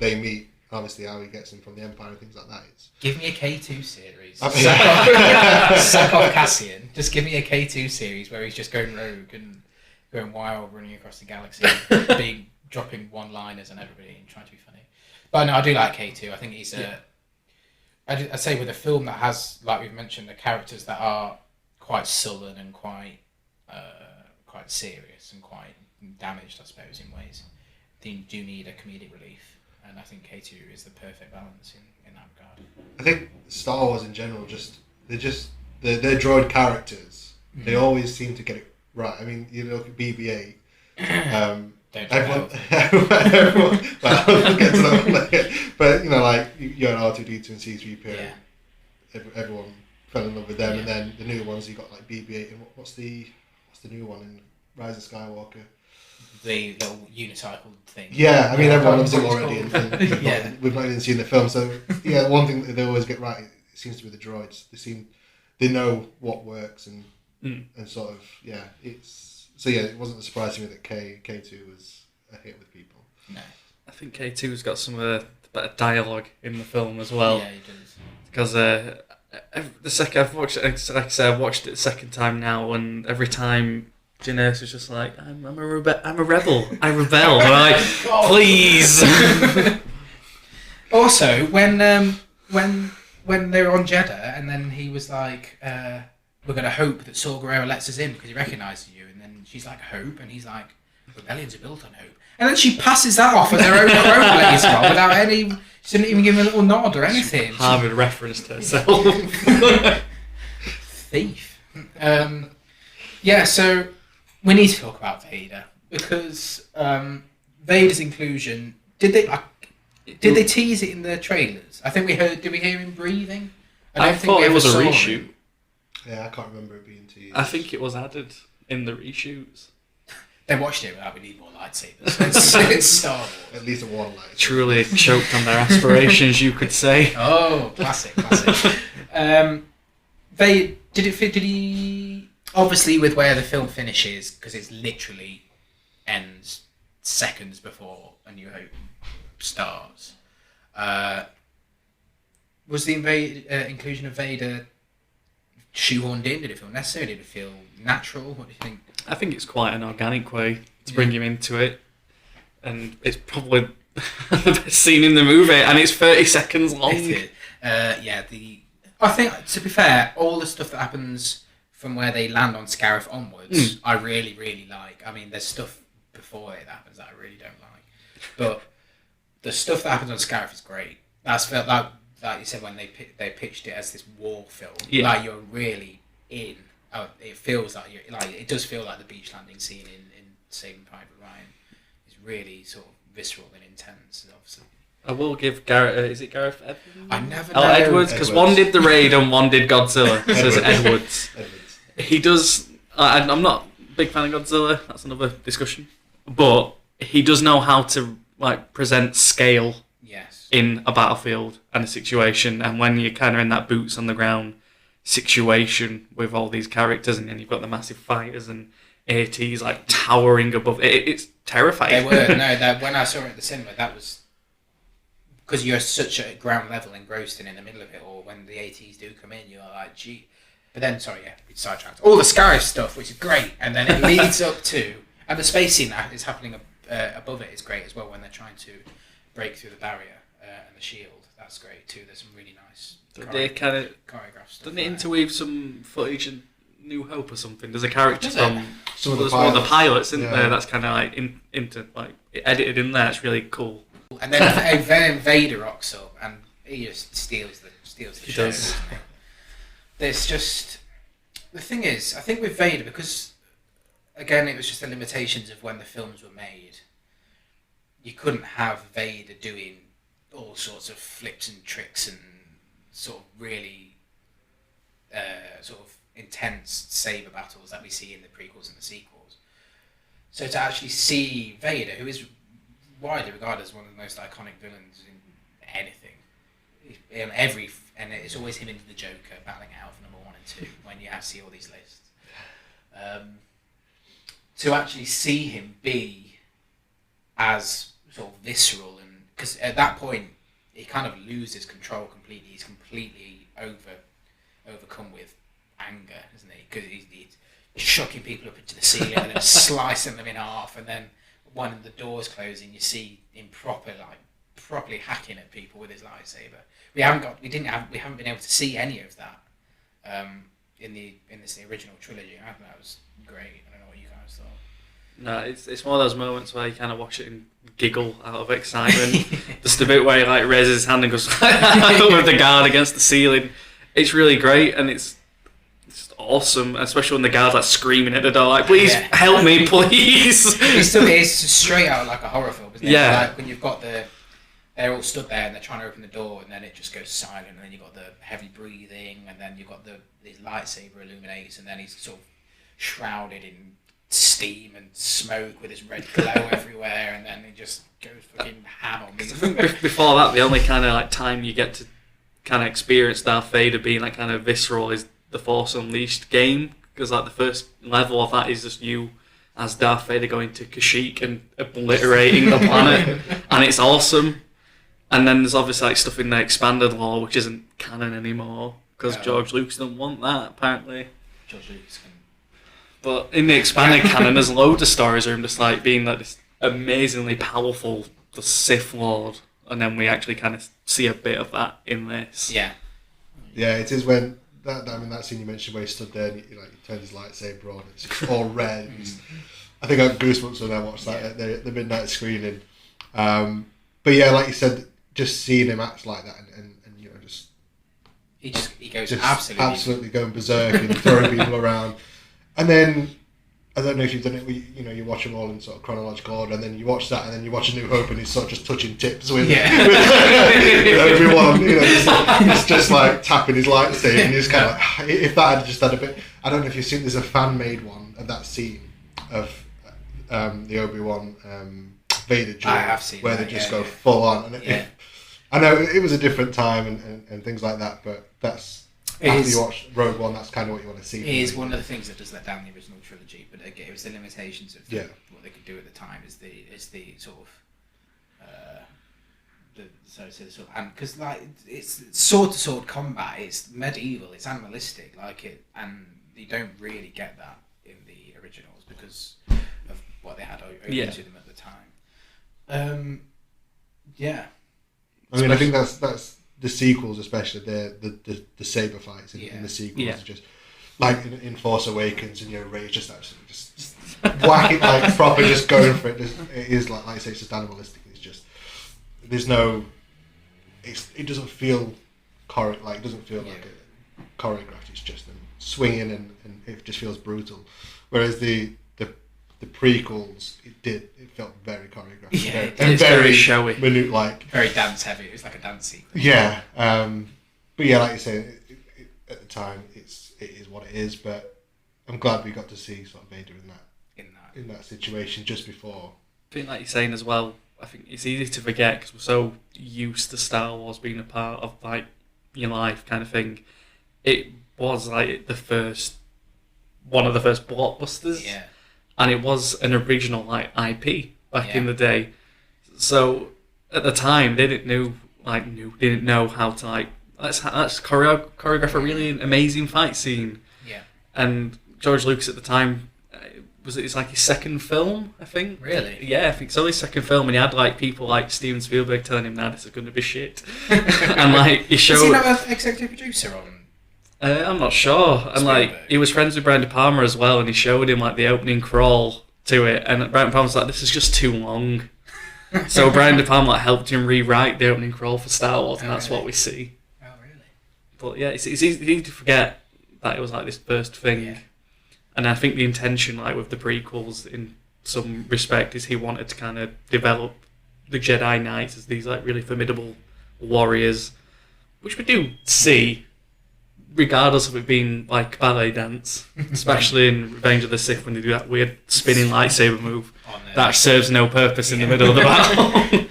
they meet, obviously how he gets them from the Empire and things like that. Give me a K2 series. I mean, Sack off Cassian. Just give me a K2 series where he's just going rogue and going wild, running across the galaxy, dropping one-liners on everybody and trying to be funny. But no, I do like K2. I think he's I'd say with a film that has, like we've mentioned, the characters that are quite sullen and quite serious and quite damaged, I suppose, in ways. They do need a comedic relief, and I think K2 is the perfect balance in that regard. I think Star Wars in general, they're droid characters. Mm-hmm. They always seem to get it right. I mean, you look at BB-8. Everyone, well, we'll get to that one later. But like you had R2D2 and C-3PO. Yeah. Everyone fell in love with them, and then the new ones you got like BB-8 and what's the new one in Rise of Skywalker? The little unicycle thing. Yeah, I mean everyone loves him already, and we've not even seen the film. So one thing that they always get right, it seems to be the droids. They seem they know what works and sort of it wasn't a surprise to me that K2 was a hit with people. No. I think K2's got some of the better dialogue in the film as well. Yeah, he does. Because the second I've watched it, like I said, I've watched it the second time now, and every time Janice was just like, I'm a rebel, I rebel. And I'm like, please. Also, when they were on Jeddah, and then he was like, we're going to hope that Saw Gerrera lets us in because he recognises you, and then she's like, hope, and he's like, rebellions are built on hope. And then she passes that off as her own quote later on without any... She didn't even give him a little nod or anything. Harvard referenced herself. Thief. So we need to talk about Vader because Vader's inclusion... Did they tease it in the trailers? I think we heard... Did we hear him breathing? I thought it was a reshoot. Him. Yeah, I can't remember it being teased. I think it was added in the reshoots. They watched it without we need more lightsabers. It's Star Wars. At least one lightsaber. Truly choked on their aspirations, you could say. Oh, classic. Did he obviously with where the film finishes because it's literally ends seconds before A New Hope starts. Was the inclusion of Vader shoehorned in? Did it feel necessary? Did it feel natural? What do you think? I think it's quite an organic way to bring him into it, and it's probably the best scene in the movie, and it's 30 seconds long. I think, to be fair, all the stuff that happens from where they land on Scarif onwards, I really, really like. I mean, there's stuff before it that happens that I really don't like, but the stuff that happens on Scarif is great. That's felt like you said when they pitched it as this war film. Yeah. Like you're really in. It feels like it does feel like the beach landing scene in Saving Private Ryan is really sort of visceral and intense. Obviously, I will give Gareth. Is it Gareth Edwards? I never know. Edwards, because one did the raid and one did Godzilla. So it's Edwards. He does. I'm not a big fan of Godzilla. That's another discussion. But he does know how to present scale. Yes. In a battlefield and a situation, and when you're kind of in that boots on the ground situation with all these characters, and then you've got the massive fighters and ATs towering above it's terrifying. They were when I saw it at the cinema, that was because you're such a ground level engrossed and in the middle of it all. When the ATs do come in, you're like, gee. But then, it's sidetracked. All the Scarif stuff, which is great, and then it leads up to, and the space scene that is happening above it is great as well when they're trying to break through the barrier and the shield. That's great too. There's some really nice. They kind of choreographed stuff. Doesn't it interweave some footage in New Hope or something? There's a character from one of the pilots, isn't there? That's kind of edited in there. It's really cool. And then Vader rocks up and he just steals the show. Does. There's just the thing is, I think with Vader, because again it was just the limitations of when the films were made. You couldn't have Vader doing all sorts of flips and tricks and sort of really sort of intense saber battles that we see in the prequels and the sequels. So to actually see Vader, who is widely regarded as one of the most iconic villains in anything, and it's always him and the Joker battling it out for number 1 and 2 when you see all these lists. To actually see him be as sort of visceral, and because at that point he kind of loses control completely. He's completely overcome with anger, isn't he? Because he's chucking people up into the ceiling and then slicing them in half, and then when the doors closing, you see him properly hacking at people with his lightsaber. We haven't been able to see any of that in the original trilogy. I think that was great. I don't know what you guys thought. No, it's one of those moments where you kind of watch it and giggle out of excitement. Just a bit where he raises his hand and goes with the guard against the ceiling. It's really great, and it's awesome, especially when the guard's screaming at the door, please help me, please. It's straight out like a horror film, isn't it? Yeah. When you've got they're all stood there and they're trying to open the door, and then it just goes silent, and then you've got the heavy breathing, and then you've got his lightsaber illuminates, and then he's sort of shrouded in steam and smoke with his red glow everywhere, and then he just goes fucking ham on me. Before that, the only kind of time you get to kind of experience Darth Vader being kind of visceral is the Force Unleashed game, because like the first level of that is just you as Darth Vader going to Kashyyyk and obliterating the planet, and it's awesome. And then there's obviously like stuff in the expanded lore which isn't canon anymore because George Lucas don't want that apparently. George Lucas can. But in the expanded canon, there's loads of stories of him just like being like this amazingly powerful, the Sith Lord, and then we actually kind of see a bit of that in this. Yeah. Yeah, it is when that scene you mentioned where he stood there and he turned his lightsaber on. It's all red. I think I got goosebumps when I watched that at the midnight screening. But yeah, like you said, just seeing him act like that and just he goes just absolutely going berserk and throwing people around. And then I don't know if you've done it. You watch them all in sort of chronological order, and then you watch that, and then you watch A New Hope, and he's sort of just touching tips with everyone. It's just like tapping his lightsaber, and he's kind of like, if that had just had a bit. I don't know if you've seen. There's a fan made one of that scene of the Obi-Wan Vader duel, I have seen where that, they just yeah, go full on. And I know it was a different time and things like that, but that's. After you watch Rogue One, that's kind of what you want to see. It is one of the things that does let down the original trilogy, but again, it was the limitations of what they could do at the time. Is the sort of and because like it's sword to sword combat, it's medieval, it's animalistic, and you don't really get that in the originals because of what they had open to them at the time. I mean, I think that's. The sequels, especially the saber fights in the sequels, are just like in Force Awakens, and Rey's just absolutely just whacking like proper, just going for it. It is like I say, it's just animalistic. It's just there's no, it doesn't feel it doesn't feel like a choreographed. It's just them swinging and it just feels brutal. Whereas the prequels, it felt very choreographed, very showy, minute very dance heavy. It was like a dance sequence. Yeah, but yeah, like you say, at the time, it is what it is. But I'm glad we got to see sort of Vader in that situation just before. I think, like you're saying as well, I think it's easy to forget because we're so used to Star Wars being a part of like your life kind of thing. It was like one of the first blockbusters. Yeah. And it was an original like IP back in the day. So at the time they didn't know how to like let's choreograph a really amazing fight scene. Yeah. And George Lucas at the time it's like his second film, I think. Really? Yeah, I think it's only his second film, and he had like people like Steven Spielberg telling him, "Nah, this is going to be shit." And like he showed. Does he have an executive producer on? I'm not sure. And like he was friends with Brian De Palma as well, and he showed him like the opening crawl to it, and Brian De Palma was like, "This is just too long." So Brian De Palma helped him rewrite the opening crawl for Star Wars, and that's what we see. Oh, really? But yeah, it's easy to forget that it was like this first thing. Yeah. And I think the intention, like with the prequels, in some respect, is he wanted to kind of develop the Jedi Knights as these like really formidable warriors, which we do see. Regardless of it being like ballet dance, especially in Revenge of the Sith when they do that weird spinning lightsaber move that serves no purpose in the middle of the battle.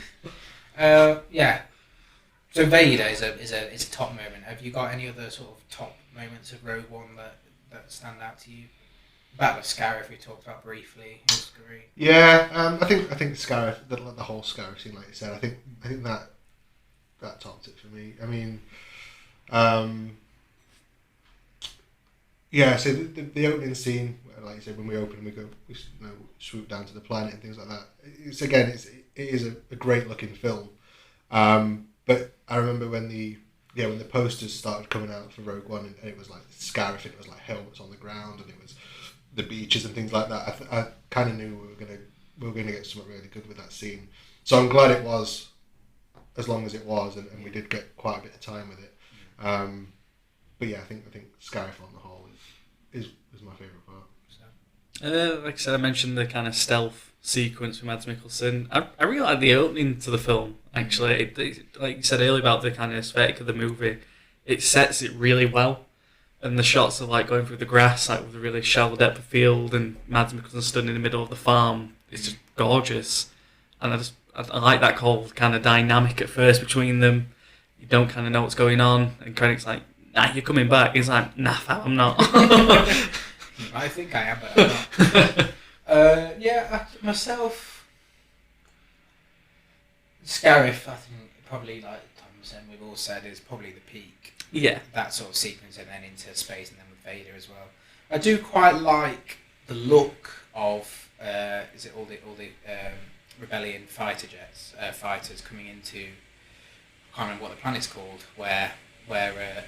So Vader is a top moment. Have you got any other sort of top moments of Rogue One that stand out to you? Battle of Scarif we talked about briefly. It was great. Yeah, I think Scarif, the whole Scarif scene, like you said, I think that topped it for me. I mean. Yeah, so the opening scene, like you said, when we open, we swoop down to the planet and things like that. It is a great looking film, but I remember when the posters started coming out for Rogue One, and it was like Scarif, and it was like helmets on the ground, and it was the beaches and things like that. I kind of knew we were gonna get something really good with that scene. So I'm glad it was as long as it was, and we did get quite a bit of time with it. But yeah, I think Scarif on the whole is my favourite part. Like I said, I mentioned the kind of stealth sequence with Mads Mikkelsen. I really like the opening to the film, actually. It, like you said earlier about the kind of aesthetic of the movie, it sets it really well. And the shots of like going through the grass, like with a really shallow depth of field, and Mads Mikkelsen stood in the middle of the farm. It's just gorgeous. And I like that whole kind of dynamic at first between them. You don't kind of know what's going on, and Krennic's like, nah, you're coming back. He's like, nah, fam, I'm not. I think I am, but I'm not. Myself, Scarif, I think probably like Tom said, we've all said, is probably the peak. Yeah. That sort of sequence, and then into space, and then with Vader as well. I do quite like the look of is it all the Rebellion fighter jets, fighters coming into, I can't remember what the planet's called, where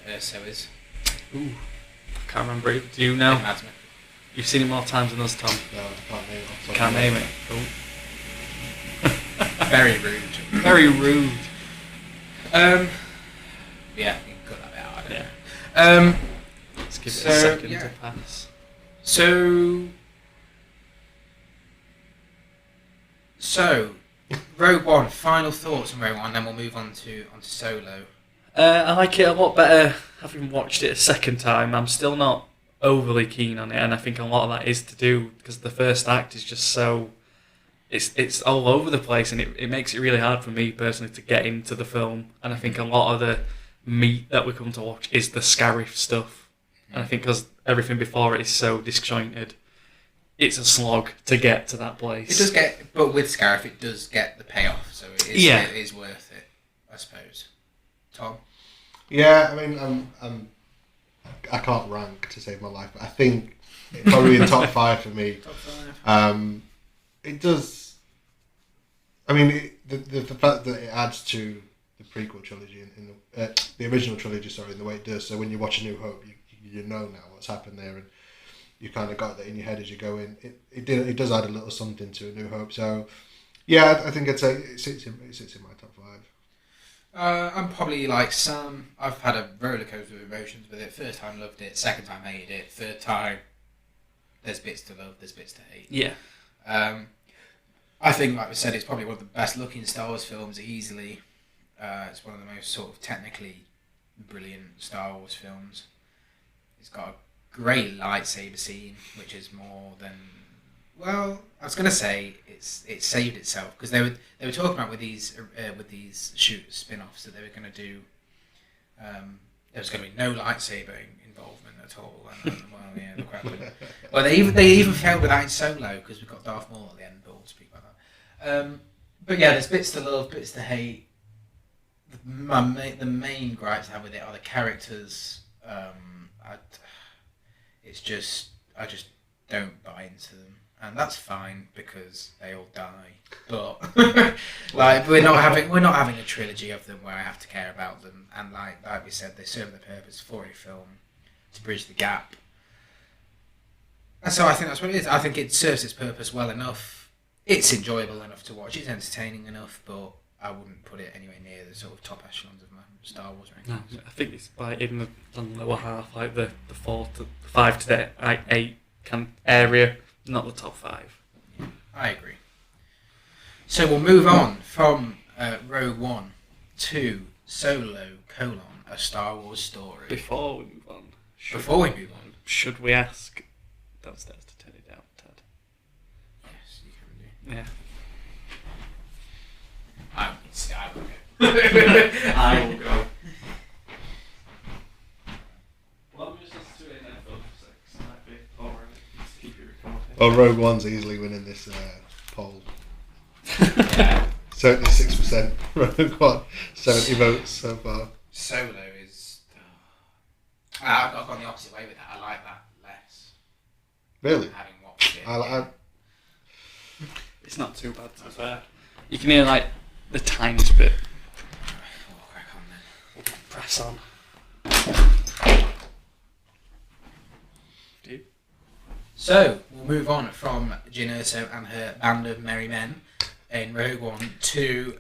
Urso is. Ooh, I can't remember it. Do you know? Imagine it. You've seen it more times than us, Tom. No, I can't name it. Can't name it. Oh. Very rude. Very rude. Yeah, you can cut that bit out. I don't know. Let's give it a second to pass. So, Rogue One. Final thoughts on Rogue One, and then we'll move on to Solo. I like it a lot better having watched it a second time. I'm still not overly keen on it, and I think a lot of that is to do because the first act is just so it's all over the place, and it makes it really hard for me personally to get into the film. And I think a lot of the meat that we come to watch is the Scarif stuff, and I think because everything before it is so disjointed, it's a slog to get to that place. It does get, but with Scarif, it does get the payoff, so it is worth it, I suppose. Tom? Yeah, I mean, I can't rank to save my life, but I think it's probably in top 5 for me. Top 5. It does. I mean, the fact that it adds to the prequel trilogy in the original trilogy, in the way it does. So when you watch A New Hope, you know now what's happened there, and you kind of got that in your head as you go in. It does add a little something to A New Hope. So yeah, I think it sits in my top 5. I'm probably like Sam. I've had a roller coaster of emotions with it. First time loved it. Second time hated it. Third time, there's bits to love. There's bits to hate. Yeah. I think, like we said, it's probably one of the best looking Star Wars films easily. It's one of the most sort of technically brilliant Star Wars films. It's got a great lightsaber scene, which is more than, well, I was gonna say it saved itself because they were talking about with these spin-offs that they were gonna do. There was gonna be no lightsaber involvement at all. And, well, yeah, the crap. Well, they even failed with that in Solo because we've got Darth Maul at the end. But we'll speak about that. But yeah, there's bits to love, bits to hate. The main gripes I have with it are the characters. I just don't buy into them, and that's fine because they all die. But like we're not having a trilogy of them where I have to care about them. And like we said, they serve the purpose for a film to bridge the gap. And so I think that's what it is. I think it serves its purpose well enough. It's enjoyable enough to watch. It's entertaining enough, but I wouldn't put it anywhere near the sort of top echelons of my Star Wars rankings. No, I think it's like in the lower half, like the 5 to the 8 kind of area, not the top 5. Yeah, I agree. So we'll move on from Rogue One to Solo: A Star Wars Story. Before we move on, should we ask downstairs to turn it down, Ted? Yes, you can do. Yeah. I will go. I will go. Well, I'm just listening to it in headphones for 6. Might be alright. Just keep it recording. Well, Rogue One's easily winning this poll. Yeah. 76% Rogue One, 70 votes so far. Solo is. I've gone the opposite way with that. I like that less. Really? Having watched it. It's not too bad, to be fair. You can hear like the tiniest bit. We'll crack on then. Press on. So we'll move on from Jyn Erso and her band of merry men in Rogue One to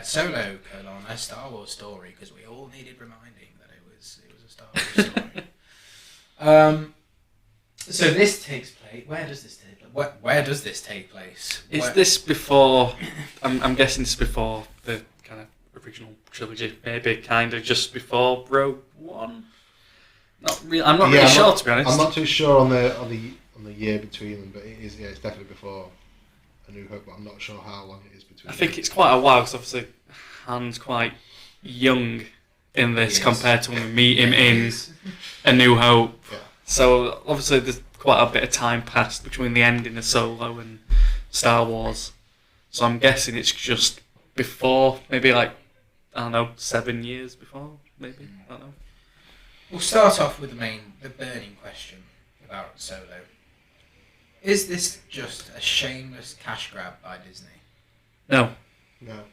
Solo: A Star Wars Story, because we all needed reminding that it was a Star Wars story. So this takes place. Where does this take place? Where does this take place? Is this before? I'm guessing it's before the kind of original trilogy. Maybe kind of just before Rogue One. Not really. I'm not really sure, to be honest. I'm not too sure on the year between them, but it is. Yeah, it's definitely before A New Hope. But I'm not sure how long it is between. I think it's quite a while because obviously Han's quite young in this Yes. compared to when we meet him in A New Hope. Yeah. So obviously there's quite a bit of time passed between the ending of Solo and Star Wars. So I'm guessing it's just before, maybe like, I don't know, 7 years before, maybe, I don't know. We'll start off with the burning question about Solo. Is this just a shameless cash grab by Disney? No. No.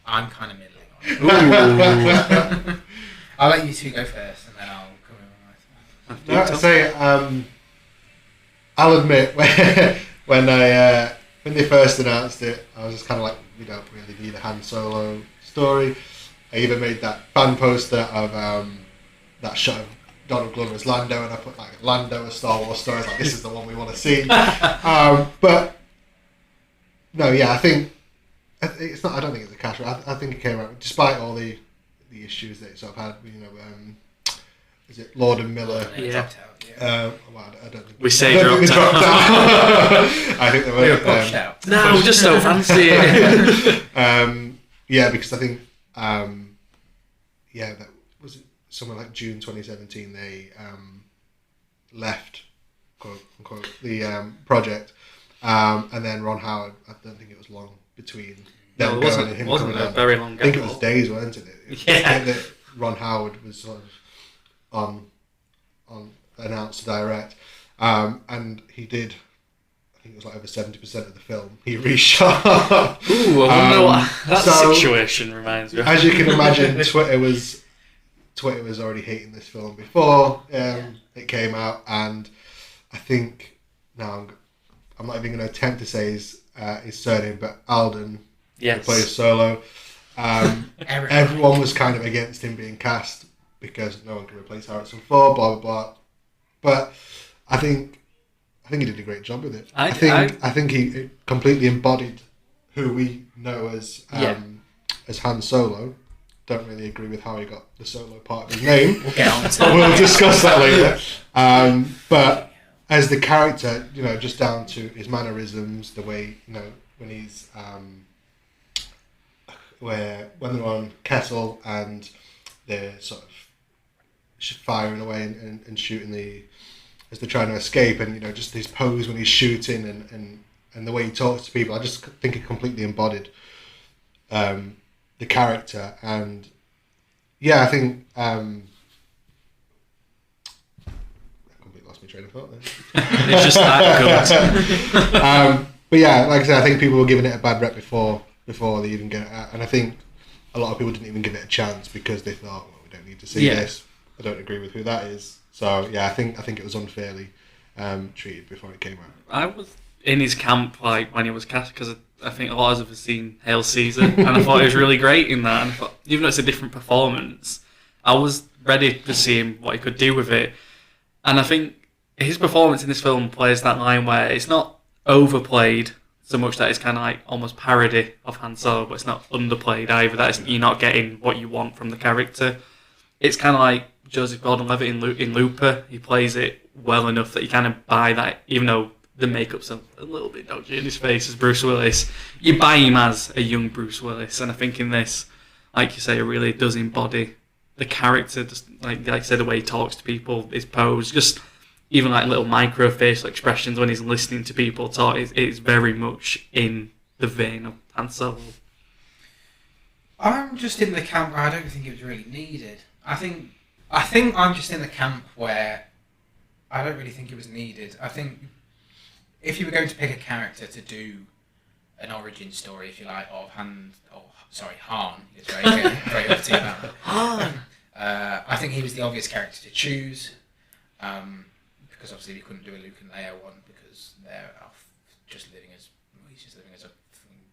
I'm kind of middling on it. Ooh. I'll let you two go first, and then I'll come in with my No, I say, I'll admit when they first announced it, I was just kind of like, we don't really need a Han Solo story. I even made that fan poster of that shot of Donald Glover as Lando, and I put like Lando, a Star Wars story. I was like, this is the one we want to see. But no, yeah, I think it's not. I don't think it's a cash grab. I think it came out despite all the issues that it sort of had. You know, is it Lord and Miller? Yeah. dropped out. Yeah. Well, I don't think We say I don't think they dropped out. I think they They were were pushed out. No, we just don't fancy it. Yeah, because I think that was it. Somewhere like June 2017, they left, quote unquote, the project, and then Ron Howard. I don't think it was long between No, them it going and him wasn't coming a on. very long I think it gap. was days, wasn't it? It was Yeah. that Ron Howard was sort of on announced to direct, and he did. I think it was like over 70% of the film he reshot. Ooh, I wonder what that so- situation reminds me of. As you can imagine, Twitter was already hating this film before it came out, and I think now I'm not even going to attempt to say his surname, but Alden, who Yes. plays Solo. Everyone was kind of against him being cast because no one can replace Harrison Ford, blah blah blah. But I think he did a great job with it. I think he completely embodied who we know as Han Solo. Don't really agree with how he got the Solo part of his name. We'll get on to But we'll discuss that later. But as the character, you know, just down to his mannerisms, the way, you know, when he's when they're on Kessel and they're sort of firing away and shooting as they're trying to escape, and you know, just his pose when he's shooting and the way he talks to people, I just think it completely embodied the character. And yeah, I think I completely lost my train of thought there. It's just that good. But yeah, like I said, I think people were giving it a bad rep before they even get it out, and I think a lot of people didn't even give it a chance because they thought, well, we don't need to see this. I don't agree with who that is. So yeah, I think it was unfairly treated before it came out. I was in his camp like when he was cast because I think a lot of us have seen Hail Caesar, and I thought he was really great in that. And I thought, even though it's a different performance, I was ready to see him what he could do with it. And I think his performance in this film plays that line where it's not overplayed so much that it's kind of like almost parody of Han Solo, but it's not underplayed either. That you're not getting what you want from the character. It's kind of like Joseph Gordon-Levitt in Looper. He plays it well enough that you kind of buy that, even though the makeup's a little bit dodgy in his face as Bruce Willis. You buy him as a young Bruce Willis, and I think in this, like you say, it really does embody the character. Just like I said, the way he talks to people, his pose, just even like little micro facial expressions when he's listening to people talk. It's very much in the vein of Han Solo. I'm just in the camp where I don't think it was really needed. I think I'm just in the camp where I don't really think it was needed. I think if you were going to pick a character to do an origin story, if you like, of Han. It's very uppity about that. Han. I think he was the obvious character to choose, because obviously we couldn't do a Luke and Leia one because they're off just living as a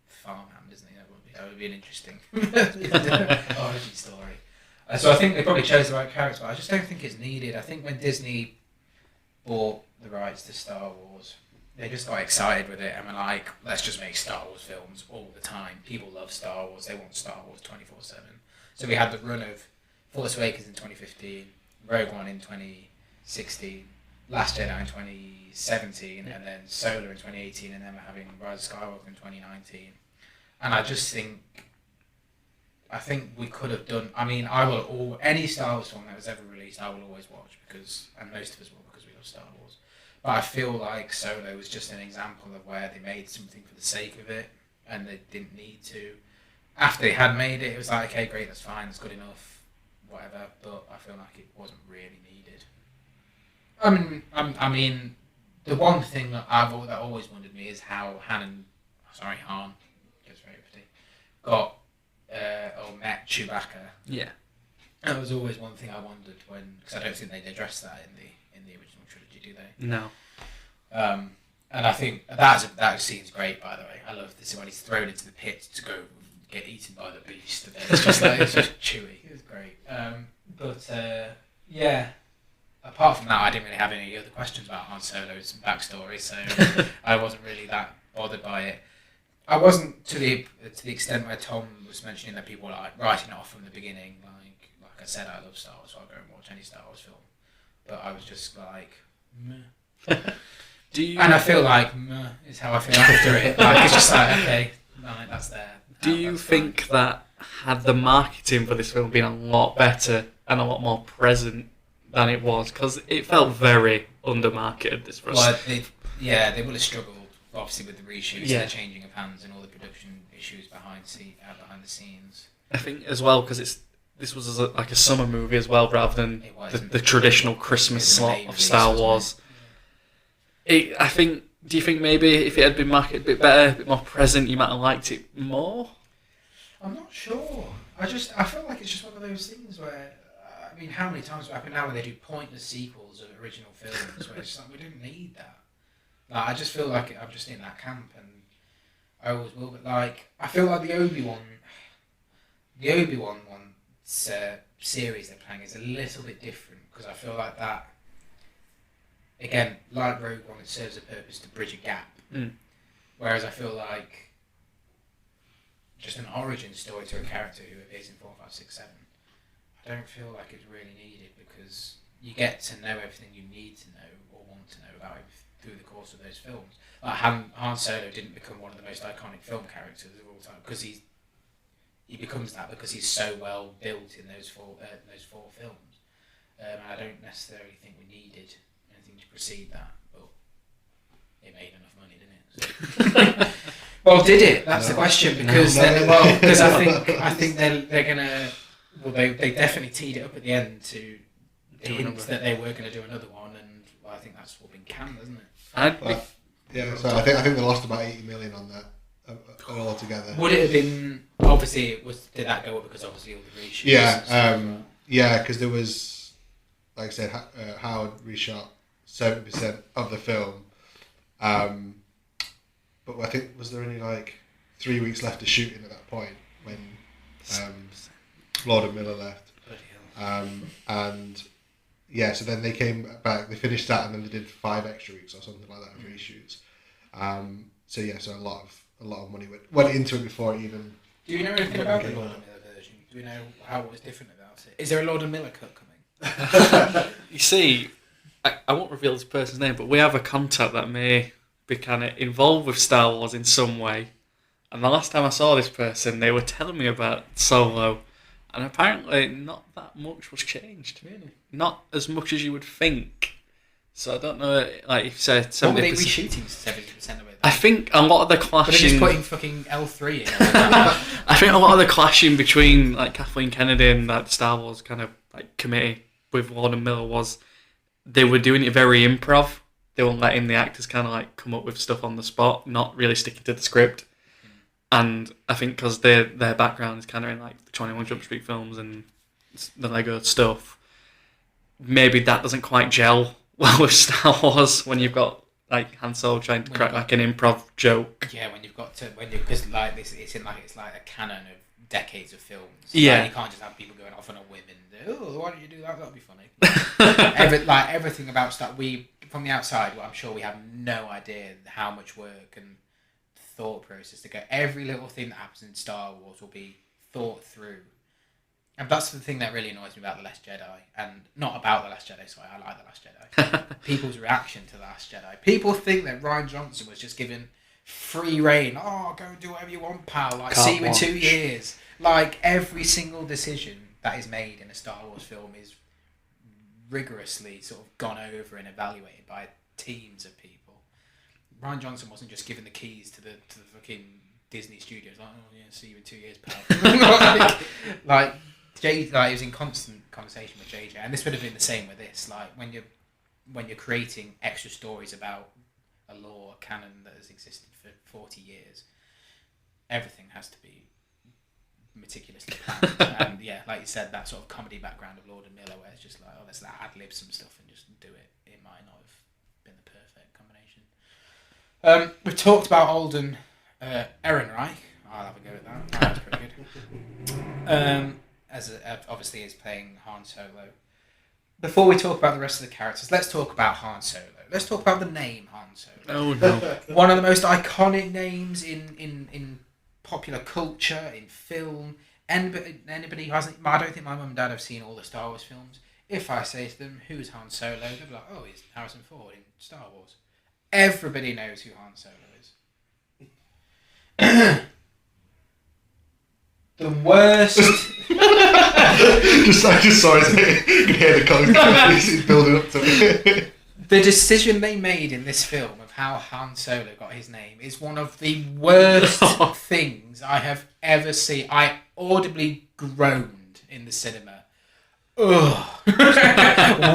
farmhand, isn't he? That would be an interesting origin story. So I think they probably chose the right character, but I just don't think it's needed. I think when Disney bought the rights to Star Wars, they just got excited with it and were like, let's just make Star Wars films all the time. People love Star Wars. They want Star Wars 24/7. So we had the run of Force Awakens in 2015, Rogue One in 2016, Last Jedi in 2017, and then Solo in 2018, and then we're having Rise of Skywalker in 2019. And I just think I think we could have done. I mean, I will any Star Wars film that was ever released, I will always watch and most of us will because we love Star Wars. But I feel like Solo was just an example of where they made something for the sake of it, and they didn't need to. After they had made it, it was like, okay, great, that's fine, that's good enough, whatever. But I feel like it wasn't really needed. I mean, the one thing that that always wondered me is how Han, gets very uppity, got or met Chewbacca. Yeah. That was always one thing I wondered because I don't think they'd addressed that in the original trilogy, do they? No. And I think that scene's great, by the way. I love this when he's thrown into the pit to go get eaten by the beast. And it's just chewy. It was great. Yeah. Apart from that, I didn't really have any other questions about Han Solo's backstory, so I wasn't really that bothered by it. I wasn't to the extent where Tom was mentioning that people were like writing it off from the beginning. Like I said, I love Star Wars, so I'll go and watch any Star Wars film. But I was just like, meh. And I feel like meh is how I feel after it. Like it's just like, okay, right, that's there. Do you think that had the marketing for this film been a lot better and a lot more present than it was? Because it felt very under-marketed, this for us. Well, they would have struggled, obviously, with the reshoots and the changing of hands and all the production issues behind the scenes. I think as well, because this was like a summer movie as well, rather than the traditional Christmas slot of Star Wars. I think. Do you think maybe if it had been marketed a bit better, a bit more present, you might have liked it more? I'm not sure. I feel like it's just one of those things where, I mean, how many times happen now where they do pointless sequels of original films where it's just like, we didn't need that. Like, I just feel like I'm just in that camp, and I always will. But like, I feel like the Obi-Wan one series they're playing is a little bit different because I feel like that. Again, like Rogue One, it serves a purpose to bridge a gap. Whereas I feel like just an origin story to a character who appears in 4, 5, 6, 7, I don't feel like it's really needed because you get to know everything you need to know or want to know about him through the course of those films. Like Han Solo didn't become one of the most iconic film characters of all time because he becomes that because he's so well built in those four films. And I don't necessarily think we needed anything to precede that, but it made enough money, didn't it? So. Well, did it? That's the question because I think they're gonna. Well, they definitely teed it up at the end to hint that they were going to do another one, and I think that's all been canned, isn't it? So I think they lost about 80 million on that altogether. Would it have been? Obviously, did that go up because obviously all the reshoots? Yeah, because there was, like I said, Howard reshot 70% of the film, but I think was there only like 3 weeks left of shooting at that point when Lord and Miller left, and so then they came back, they finished that, and then they did 5 extra weeks or something like that of reshoots. So a lot of money went into it before it even. Do you know anything about the Lord and Miller version? Do we know how it was different about it? Is there a Lord and Miller cut coming? You see, I won't reveal this person's name, but we have a contact that may be kind of involved with Star Wars in some way. And the last time I saw this person, they were telling me about Solo, and apparently not that much was changed. Really? Not as much as you would think. So I don't know, like if you said 70%. What were they reshooting 70% of it? I think a lot of the clashing. But they're just putting fucking L3 in. I think a lot of the clashing between like Kathleen Kennedy and that Star Wars kind of like committee with Lord and Miller was they were doing it very improv. They weren't letting the actors kind of like come up with stuff on the spot, not really sticking to the script. And I think because their background is kind of in like the 21 Jump Street films and the Lego stuff, maybe that doesn't quite gel well with Star Wars when you've got like Han Solo trying to crack like an improv joke. Yeah, because like this, it's like a canon of decades of films. Yeah, like, you can't just have people going off on a whim and why don't you do that? That'd be funny. Everything about stuff from the outside, well, I'm sure we have no idea how much work and thought process to go. Every little thing that happens in Star Wars will be thought through. And that's the thing that really annoys me about The Last Jedi. And not about The Last Jedi, sorry, I like The Last Jedi. People's reaction to The Last Jedi. People think that Rian Johnson was just given free reign. Oh, go and do whatever you want, pal. Like, Can't see you in watch. 2 years. Like, every single decision that is made in a Star Wars film is rigorously sort of gone over and evaluated by teams of people. Ryan Johnson wasn't just given the keys to the fucking Disney studios. Like, oh yeah, see you in 2 years, pal. like he was in constant conversation with JJ, and this would have been the same with this. Like when you're creating extra stories about a lore, a canon that has existed for 40 years, everything has to be meticulously planned. And yeah, like you said, that sort of comedy background of Lord and Miller, where it's just like, oh, let's ad-lib some stuff and just do it. It might not have been the perfect combination. We've talked about Alden Ehrenreich. I'll have a go at that. That's pretty good. Obviously is playing Han Solo. Before we talk about the rest of the characters, let's talk about Han Solo. Let's talk about the name Han Solo. Oh no. One of the most iconic names in popular culture, in film. Anybody who hasn't... I don't think my mum and dad have seen all the Star Wars films. If I say to them, who's Han Solo? They'll be like, oh, he's Harrison Ford in Star Wars. Everybody knows who Han Solo is. The worst... I just saw it. You can hear the colours building up to it. The decision they made in this film of how Han Solo got his name is one of the worst things I have ever seen. I audibly groaned in the cinema. Ugh.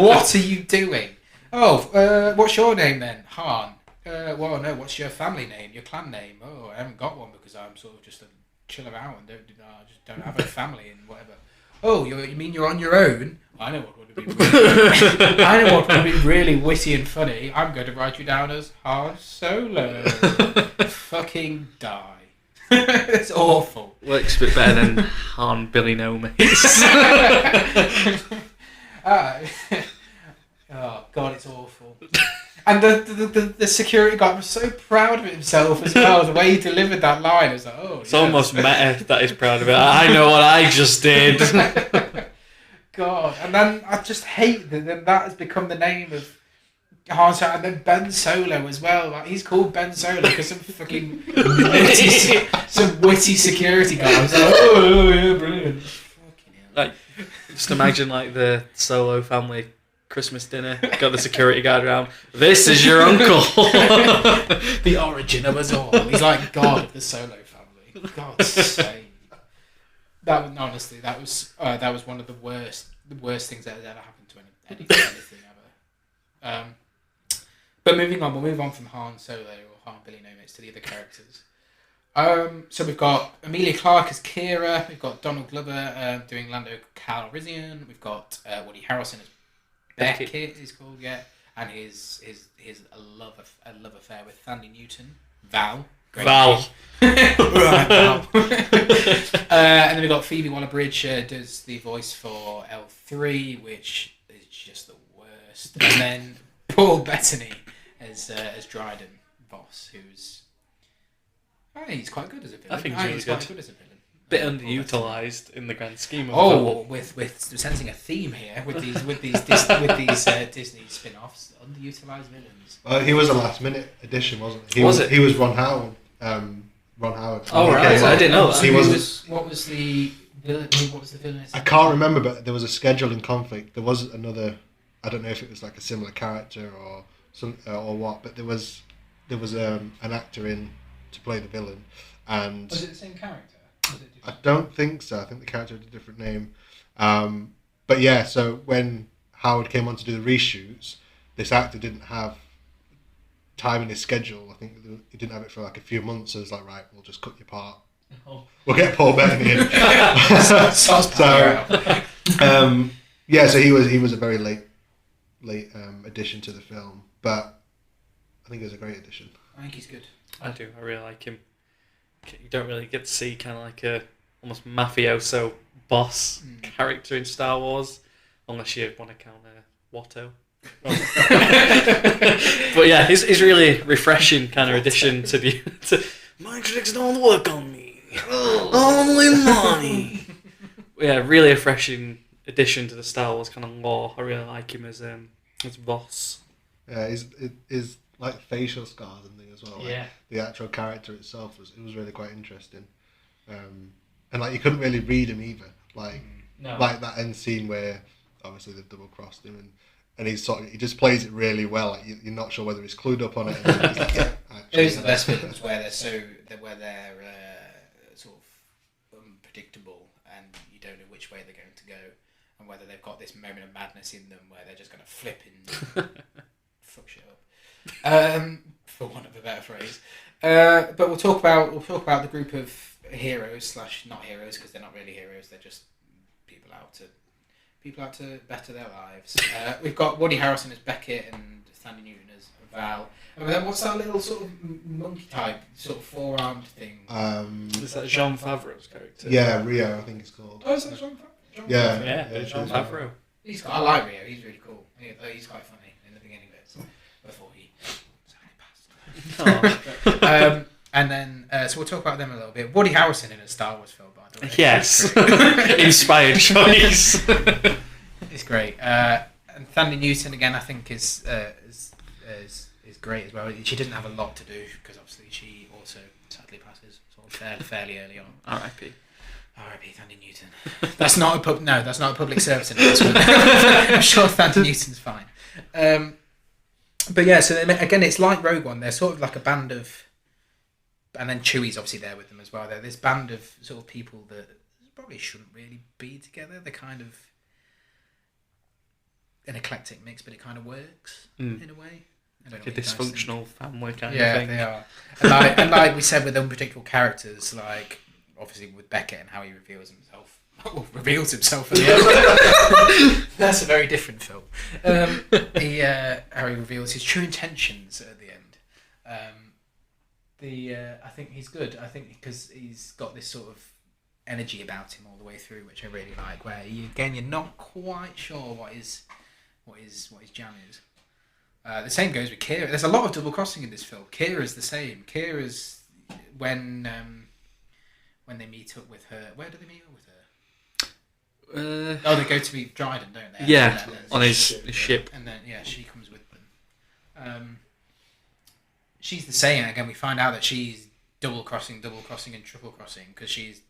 What are you doing? Oh, what's your name then? Han. Well, no, what's your family name? Your clan name? Oh, I haven't got one because I'm sort of just a chiller out and just don't have a family and whatever. Oh, you mean you're on your own? I know what would be really witty and funny. I'm going to write you down as Han Solo. Fucking die. It's awful. Works a bit better than Han Billy No Mates. Oh God, it's awful. And the security guard was so proud of himself as well. The way he delivered that line, it was like, oh. It's almost meta that he's proud of it. I know what I just did. God, and then I just hate that that has become the name of Han Solo, and then Ben Solo as well. Like, he's called Ben Solo because some fucking witty security guy was like, oh yeah, brilliant. Fucking hell. Like, just imagine like the Solo family Christmas dinner. Got the security guard around. This is your uncle. The origin of us all. He's like God of the Solo family. God's sake. That was one of the worst things that has ever happened to anything ever. But moving on, we'll move on from Han Solo or Han Billy No Mates to the other characters. So we've got Emilia Clarke as Kira. We've got Donald Glover doing Lando Calrissian. We've got Woody Harrelson as Beckett, he's called, yeah, and his love affair with Thandie Newton, Val. Great Val. Right, Val. And then we've got Phoebe Waller-Bridge does the voice for L3, which is just the worst. And then Paul Bettany as Dryden Voss, who's he's quite good as a villain. I think he's really he's good. quite good as a villain. Bit underutilised in the grand scheme of with sensing a theme here with these Disney spin-offs, underutilised villains. He was a last-minute addition, wasn't he? He was Ron Howard. Ron Howard. Oh right, I didn't know that. What was the villain? I can't remember, but there was a scheduling conflict. There was another. I don't know if it was like a similar character or some or what, but there was an actor in to play the villain, and was it the same character? I don't think so. I think the character had a different name. But yeah, so when Howard came on to do the reshoots, this actor didn't have time in his schedule. I think he didn't have it for like a few months. So it was like, right, we'll just cut your part. Oh. We'll get Paul Bettany in. So he was a very late addition to the film, but I think it was a great addition. I think he's good. I do. I really like him. You don't really get to see kind of like a almost mafioso boss character in Star Wars, unless you want to count Watto. But yeah, he's really refreshing kind of addition to the. My tricks don't work on me. Only money. Yeah, really refreshing addition to the Star Wars kind of lore. I really like him as boss. Yeah, his like facial scars and things as well. Like, Yeah. the actual character itself was really quite interesting, and like you couldn't really read him either. Like No. like that end scene where obviously they've double crossed him and he just plays it really well. Like you're not sure whether he's clued up on it. And he's like, Those are the best films where they're sort of unpredictable and you don't know which way they're going to go and whether they've got this moment of madness in them where they're just going to flip and fuck shit up, for want of a better phrase. But we'll talk about the group of heroes / not heroes because they're not really heroes. They're just people out to better their lives. We've got Woody Harrelson as Beckett and Sandy Newton as Val. And then what's that little sort of monkey type, sort of four-armed thing? Is that Jean Favreau's character? Yeah, Rio, I think it's called. Oh, is that Jean Favreau? Yeah, Jean Favreau. I like Rio. He's really cool. He's quite funny in the beginning of it, so before he sadly passed. And then, so we'll talk about them a little bit. Woody Harrelson in a Star Wars film, by the way. Yes. Inspired choice. It's great. And Sandy Newton, again, I think is great as well. She doesn't have a lot to do, because obviously she also sadly passes sort of fairly early on. R.I.P. R.I.P. Sandy Newton. That's not a public service announcement. I'm sure Sandy Newton's fine. But yeah, so again, it's like Rogue One. They're sort of like a band of, and then Chewie's obviously there with them as well. They're this band of sort of people that probably shouldn't really be together. They're kind of an eclectic mix, but it kind of works in a way. I don't know Like a what you guys dysfunctional family kind yeah, of thing. they are. And like we said with unpredictable characters, like obviously with Beckett and how he reveals himself. At the end. That's a very different film. How he reveals his true intentions at the end. I think he's good. I think because he's got this sort of energy about him all the way through, which I really like. Where you're not quite sure what his jam is. The same goes with Kira. There's a lot of double crossing in this film. Kira's the same. Kira's when they meet up with her. Where do they meet up with her? They go to meet Dryden, don't they? Yeah, on his ship. And then she comes with them. She's the same. Again, we find out that she's double crossing, and triple crossing because she's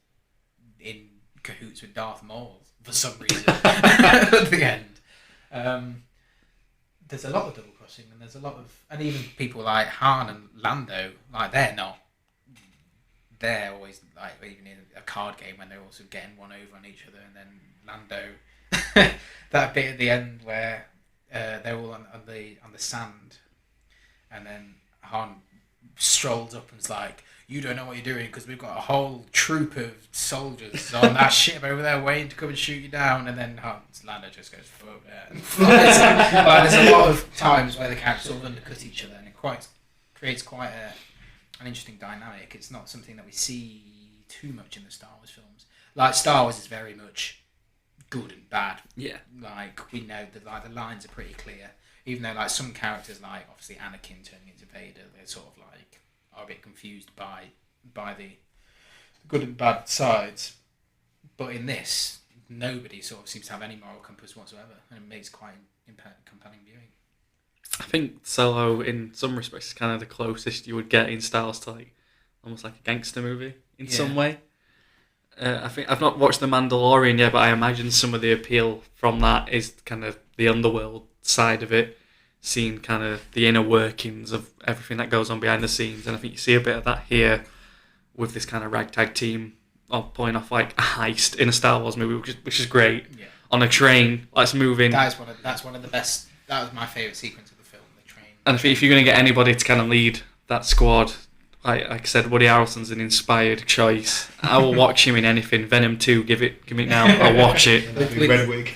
in cahoots with Darth Maul for some reason at the end. There's a lot of double crossing, and there's a lot of, and even people like Han and Lando, like they're always like, even in a card game when they're also getting one over on each other, and then Lando, that bit at the end where they're all on the sand, and then Han strolls up and's like, "You don't know what you're doing because we've got a whole troop of soldiers on that ship over there waiting to come and shoot you down." And then Lando just goes, "Fuck that," and flies. Like, there's a lot of times where the characters sort of undercut each other, and it creates quite an interesting dynamic. It's not something that we see too much in the Star Wars films. Like Star Wars is very much good and bad. Yeah. Like we know that like the lines are pretty clear. Even though like some characters, like obviously Anakin turning into Vader, they're sort of like are a bit confused by the good and bad sides. But in this, nobody sort of seems to have any moral compass whatsoever, and it makes quite compelling viewing. I think Solo, in some respects, is kind of the closest you would get in styles to like almost like a gangster movie in some way. I think I've not watched The Mandalorian yet, but I imagine some of the appeal from that is kind of the underworld side of it, seeing kind of the inner workings of everything that goes on behind the scenes. And I think you see a bit of that here with this kind of ragtag team pulling off like a heist in a Star Wars movie, which is great. Yeah. On a train, that's moving. That's one of the best. That was my favourite sequence of the film, the train. And I think if you're going to get anybody to kind of lead that squad, like I said, Woody Harrelson's an inspired choice. I will watch him in anything. Venom 2, give it now. I'll watch it. With red wig.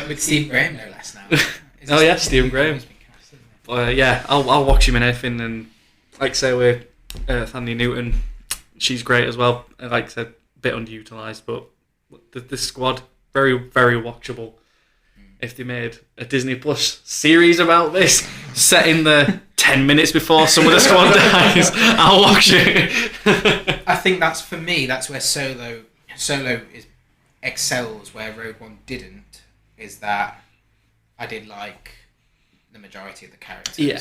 With Steve Graham, no less now. Stephen Graham. I'll watch him in anything. And like I say, with Sandy Newton, she's great as well. Like I said, a bit underutilised, but the squad, very, very watchable. If they made a Disney Plus series about this, set in the 10 minutes before some of the squad dies, I'll watch it. I think that's where Solo excels where Rogue One didn't, is that I did like the majority of the characters. Yeah.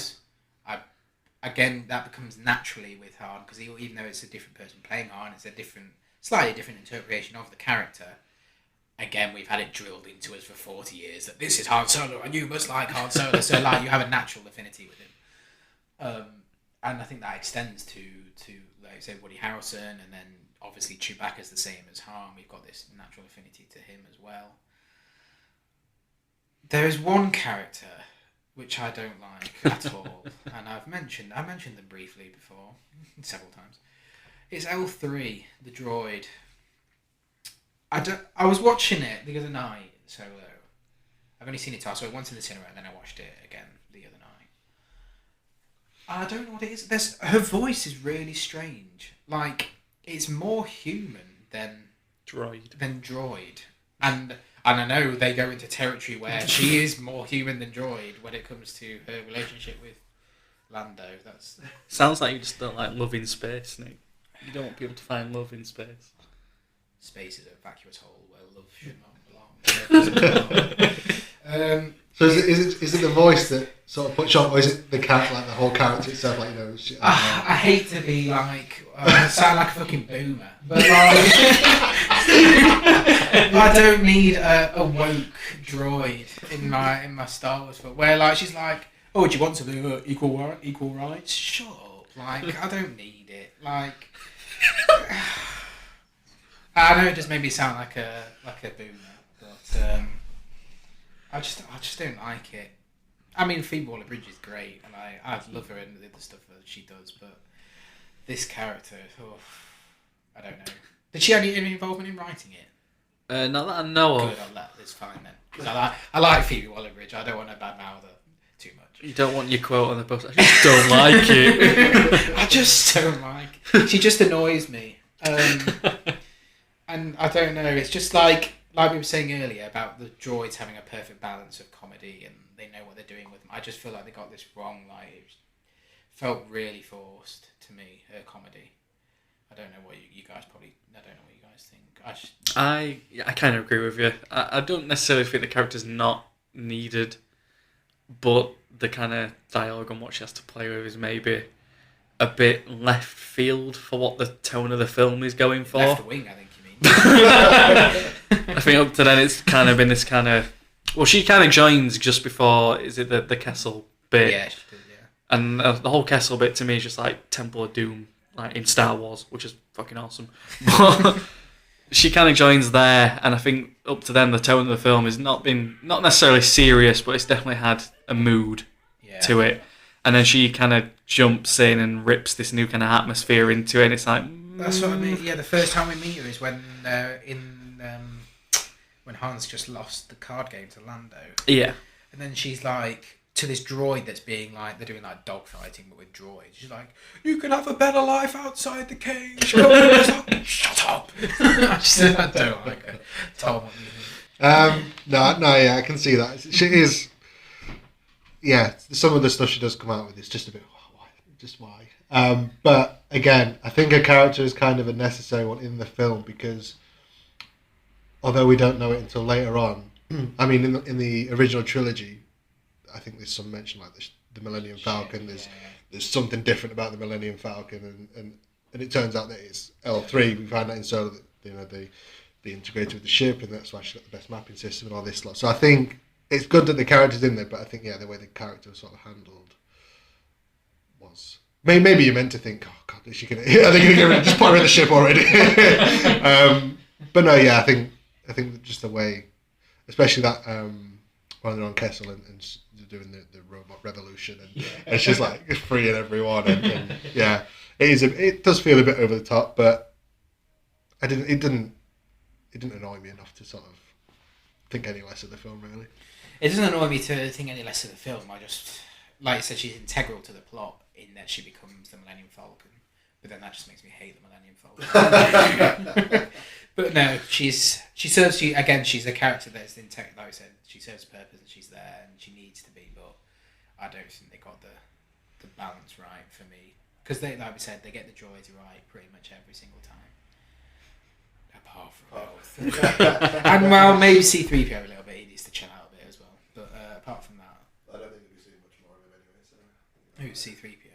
again, that becomes naturally with Han, because even though it's a different person playing Han, it's a slightly different interpretation of the character. Again, we've had it drilled into us for 40 years that this is Han Solo and you must like Han Solo. So like you have a natural affinity with him. And I think that extends to like say Woody Harrelson, and then obviously Chewbacca's the same as Han. We've got this natural affinity to him as well. There is one character which I don't like at all, and I mentioned them briefly before, several times. It's L3, the droid. I was watching it the other night, Solo. I've only seen it twice, so I once in the cinema and then I watched it again the other night. I don't know what it is. Her voice is really strange. Like, it's more human than droid. And I know they go into territory where she is more human than droid when it comes to her relationship with Lando. That's sounds like you just don't like love in space, Nick. You don't want people to find love in space. Space is a vacuous hole where love should not belong. So is it the voice that sort of puts you on, or is it the character, like the whole character itself? Like, you know, I hate to be like sound like a fucking boomer, but like I don't need a woke droid in my Star Wars film where like she's like, oh, do you want to equal rights? Shut up! Like I don't need it. Like I know it just made me sound like a boomer, but I just don't like it. I mean, Phoebe Waller-Bridge is great, and I love her and the other stuff that she does, but this character, I don't know. Did she have any involvement in writing it? Not that I know of. Good, it's fine then. Because I like Phoebe Waller-Bridge. I don't want to badmouth her too much. You don't want your quote on the post. I just don't like it. I just don't like. She just annoys me. And I don't know. It's just like we were saying earlier about the droids having a perfect balance of comedy and they know what they're doing with them. I just feel like they got this wrong. Like it felt really forced to me. Her comedy. I don't know what you guys probably. I don't know what you guys think. I kind of agree with you. I don't necessarily think the character's not needed, but the kind of dialogue and what she has to play with is maybe a bit left field for what the tone of the film is going for. Left wing, I think you mean. I think up to then it's kind of been this kind of. Well, she kind of joins just before. Is it the Kessel bit? Yeah, she did. Yeah. And the whole Kessel bit to me is just like Temple of Doom, like in Star Wars, which is fucking awesome. But she kind of joins there, and I think up to then the tone of the film has not necessarily serious, but it's definitely had a mood to it. And then she kind of jumps in and rips this new kind of atmosphere into it, and it's like... That's what I mean. Yeah, the first time we meet her is when when Han's just lost the card game to Lando. Yeah. And then she's like, to this droid that's being like, they're doing like dog fighting, but with droids. She's like, you can have a better life outside the cage. Shut up. I don't like her. Tom, what do you think? No, yeah, I can see that. She is... Yeah, some of the stuff she does come out with is just a bit, why? Just why? But again, I think her character is kind of a necessary one in the film because although we don't know it until later on, I mean, in the original trilogy, I think there's some mention like the Millennium Falcon. There's something different about the Millennium Falcon, and it turns out that it's L3. We find that in Solo that they integrated with the ship, and that's why she's got the best mapping system and all this lot. So I think it's good that the character's in there, but I think the way the character was sort of handled was maybe you're meant to think, oh god, is she gonna? Are they gonna just put her in the ship already? But no, yeah, I think just the way, especially that when they're on Kessel and they're doing the robot revolution and she's like freeing everyone and yeah, it does feel a bit over the top, but it didn't annoy me enough to sort of think any less of the film really. It doesn't annoy me to think any less of the film. I just, like I said, she's integral to the plot in that she becomes the Millennium Falcon. But then that just makes me hate the Millennium Falcon. But no, she serves you again. She's a character that's like I said, she serves a purpose and she's there and she needs to be. But I don't think they got the balance right for me because they, like we said, they get the droids right pretty much every single time. Apart from both, and well, maybe C-3PO a little bit. He needs to chill out a bit as well. But apart from that, I don't think we've seen much more of him anyway. So. Who's C-3PO?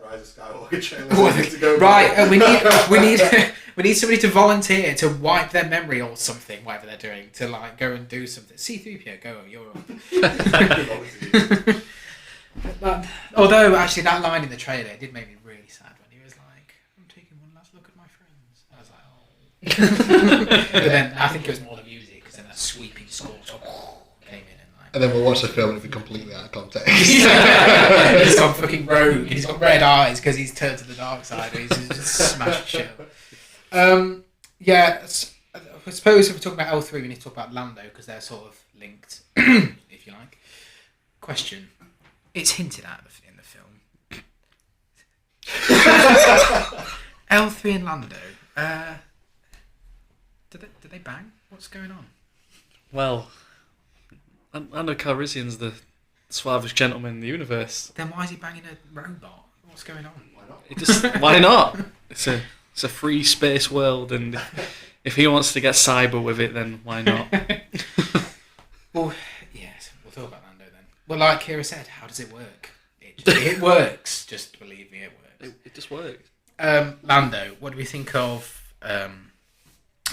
that Rise of Skywalker trailer to go right, we need somebody to volunteer to wipe their memory or something, whatever they're doing, to like go and do something. C-3PO, go, you're on. But, although actually that line in the trailer did make me really sad when he was like, "I'm taking one last look at my friends." I was like, "Oh." But then I think it was more the music, because then that sweeping score sort of came in and like. And then we'll watch the film and it'll be completely out of context. He's gone fucking rogue and he's got red eyes because he's turned to the dark side. He's just smashed shit. Yeah, I suppose if we're talking about L3, we need to talk about Lando because they're sort of linked, if you like. Question. It's hinted at in the film. L3 and Lando. Did they bang? What's going on? Well, Lando Calrissian's the suavest gentleman in the universe. Then why is he banging a robot? What's going on? Why not? It's a free space world, and if he wants to get cyber with it, then why not? Well, yes, we'll talk about Lando then. Well, like Kira said, how does it work? It works. Just believe me, it works. It just works. Lando, what do we think of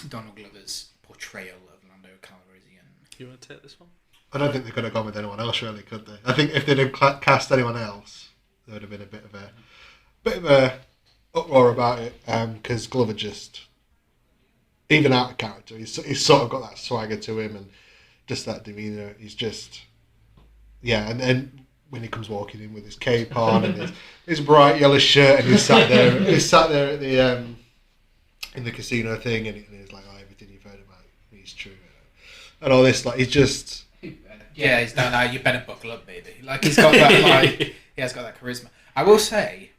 Donald Glover's portrayal of Lando Calrissian? You want to take this one? I don't think they could have gone with anyone else, really, could they? I think if they'd have cast anyone else, there would have been a bit of a uproar about it. Because Glover just, even out of character, he's sort of got that swagger to him and just that demeanour. He's just, yeah. And then when he comes walking in with his cape on and his bright yellow shirt, and he's sat there at the in the casino thing, and he's like, "Oh, everything you've heard about me is true," and all this, like, he's just. Yeah, he's no, you better buckle up, baby. Like, he's got that, like, he has got that charisma. I will say,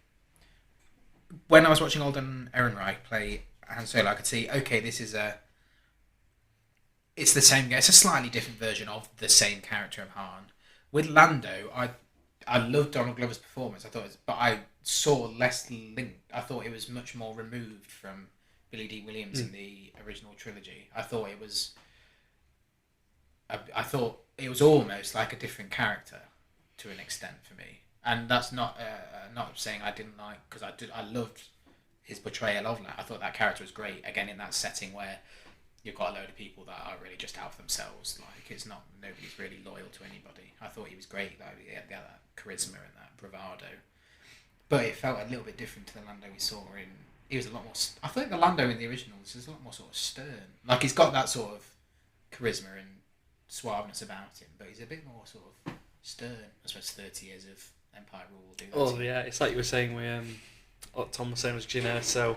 when I was watching Alden Ehrenreich play Han Solo, I could see, okay, it's the same guy. It's a slightly different version of the same character of Han. With Lando, I loved Donald Glover's performance. But I saw less link. I thought it was much more removed from Billy D. Williams in the original trilogy. I thought it was almost like a different character to an extent for me, and that's not saying I didn't like, because I loved his portrayal of that. I thought that character was great. Again, in that setting where you've got a load of people that are really just out for themselves. Like, it's not, nobody's really loyal to anybody. I thought he was great. Like, he had that charisma and that bravado, but it felt a little bit different to the Lando we saw in. He was a lot more. I think the Lando in the originals is a lot more sort of stern. Like, he's got that sort of charisma and suaveness about him, but he's a bit more sort of stern. I suppose 30 years of Empire rule will do that. Oh yeah, it's like you were saying with what Tom was saying was Jyn Erso.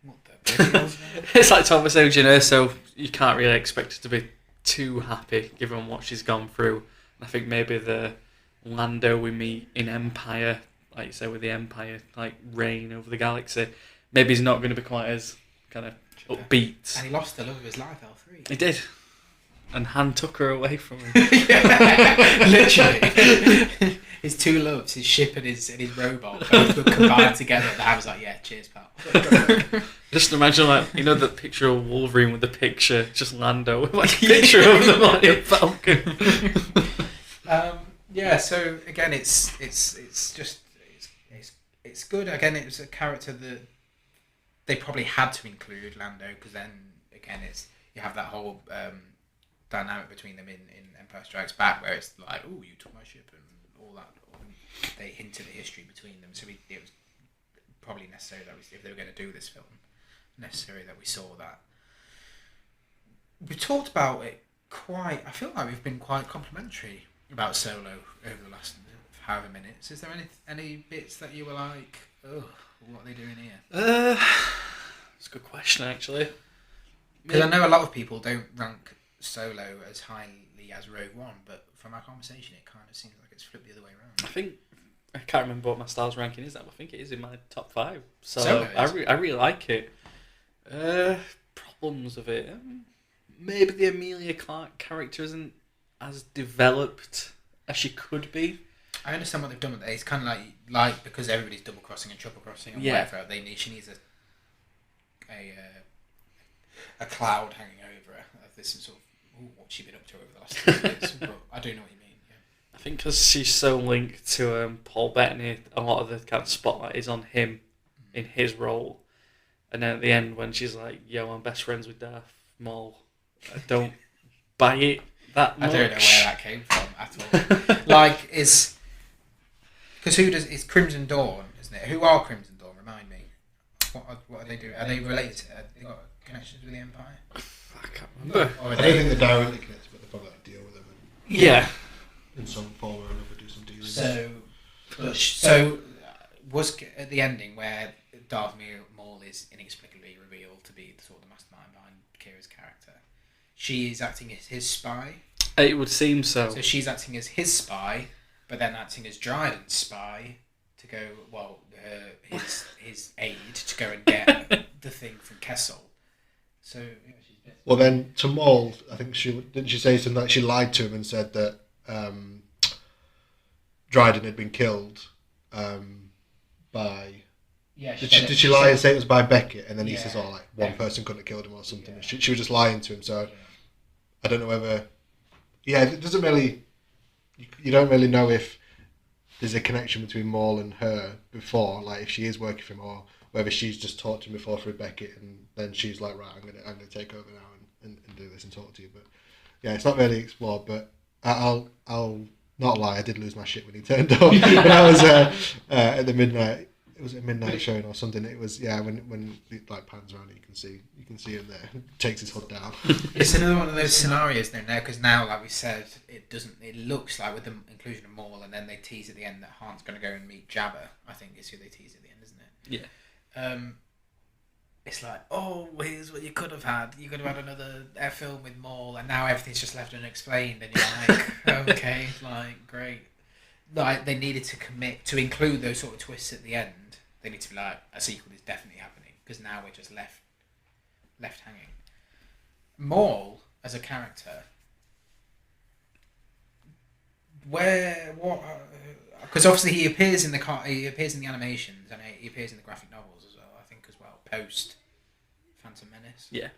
What the bloody hell's that? It's like Tom was saying with Jyn Erso, you can't really expect her to be too happy given what she's gone through. I think maybe the Lando we meet in Empire, like you say, with the Empire like reign over the galaxy, maybe he's not going to be quite as kind of upbeat. And he lost the love of his life, L3. He did. And Han took her away from him. Literally. His two loves, his ship and his robot, both were combined together. And I was like, yeah, cheers, pal. Just imagine, like, you know, the picture of Wolverine with the picture, just Lando with like a picture of the Millennium Falcon. Yeah, so again, it's good. Again, it was a character that they probably had to include Lando, because then again, you have that whole dynamic between them in Empire Strikes Back, where it's like, oh, you took my ship and all that. They hint at the history between them, so it was probably necessary that if they were going to do this film, necessary that we saw that. We talked about it I feel like we've been quite complimentary about Solo over the last however minutes. Is there any bits that you were like, oh, what are they doing here? It's a good question, actually. Because I know a lot of people don't rank Solo as highly as Rogue One, but from our conversation, it kind of seems like it's flipped the other way around. I can't remember what my Stars ranking is now, but I think it is in my top 5. So Solo I really like it. Problems of it. Maybe the Amelia Clarke character isn't as developed as she could be. I understand what they've done with it. It's kind of like because everybody's double crossing and triple crossing and whatever. She needs a cloud hanging over her. There's some sort of what's she been up to over the last 2 years? But I do know what you mean. Yeah. think because she's so linked to Paul Bettany, a lot of the kind of spotlight is on him in his role. And then at the end, when she's like, "Yo, I'm best friends with Darth Maul," I don't buy it that much. I don't know where that came from at all. Like, because it's Crimson Dawn, isn't it? Who are Crimson Dawn? Remind me. What are they doing? Are they related? Have they got connections with the Empire? I can't remember. Or are I don't think they're directly connected, but they probably like deal with them Yeah. in some form or another, do some dealing. So was at the ending where Darth Maul is inexplicably revealed to be the sort of the mastermind behind Kira's character. She is acting as his spy. It would seem so. So she's acting as his spy, but then acting as Dryden's spy to go, his aide to go and get the thing from Kessel. So Well, then to Maul, I think didn't she say something like she lied to him and said that Dryden had been killed by. yeah, Did she lie and say it was by Beckett? And then he says, "Oh, like one person couldn't have killed him or something." Yeah. She was just lying to him. So I don't know whether. Yeah, it doesn't really. You don't really know if there's a connection between Maul and her before, like if she is working for him, or whether she's just talked to him before through Beckett, and then she's like, "Right, I'm gonna take over now and do this and talk to you." But yeah, it's not really explored. But I'll not lie. I did lose my shit when he turned up when I was at the midnight. It was a midnight showing or something. It was when it like pans around, you can see him there. Takes his hood down. It's another one of those scenarios now, because now, like we said, it looks like with the inclusion of Maul, and then they tease at the end that Han's going to go and meet Jabba. I think is who they tease at the end, isn't it? Yeah. It's like, oh, here's what you could have had. You could have had another film with Maul, and now everything's just left unexplained, and you're like, okay, like great. Like they needed to commit to include those sort of twists at the end. They need to be like, a sequel is definitely happening, because now we're just left hanging. Maul as a character, because obviously he appears in the animations and he appears in the graphic novels as well. I think as well post Phantom Menace. Yeah.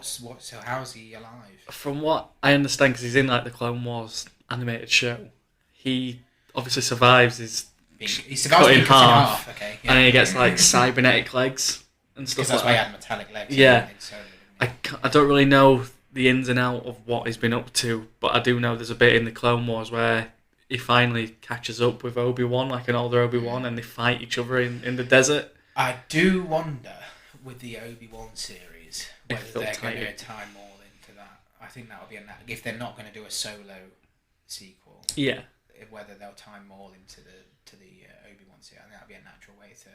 So how's he alive? From what I understand, because he's in like the Clone Wars animated show, he obviously survives his He survives cut in being cut half, okay, and then he gets like cybernetic legs and stuff because that's like why he that. had metallic legs. Yeah. So, I don't really know the ins and out of what he's been up to, but I do know there's a bit in the Clone Wars where he finally catches up with Obi-Wan, like an older Obi-Wan, and they fight each other in the desert. I do wonder with the Obi-Wan series whether If they'll they're tie going to it. tie more into that. I think that'll be if they're not going to do a solo sequel. Yeah. Whether they'll tie more into the Obi-Wan series. I think that'll be a natural way to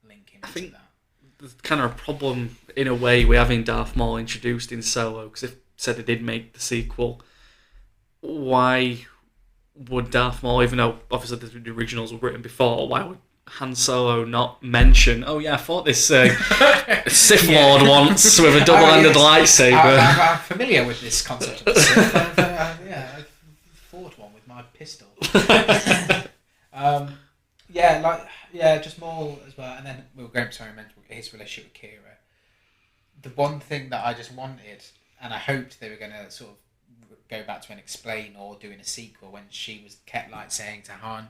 link him I into think that. There's kind of a problem in a way with having Darth Maul introduced in Solo, because if said they did make the sequel, why would Darth Maul, even though obviously the originals were written before, why would Han Solo not mention, oh yeah, I fought this Sith Lord once with a double-handed lightsaber. I'm familiar with this concept of the Sith. I fought one with my pistol. Just Maul as well, and then we were going to mention his relationship with Kira. The one thing that I just wanted, and I hoped they were going to sort of go back to and explain or doing a sequel, when she was kept like saying to Han,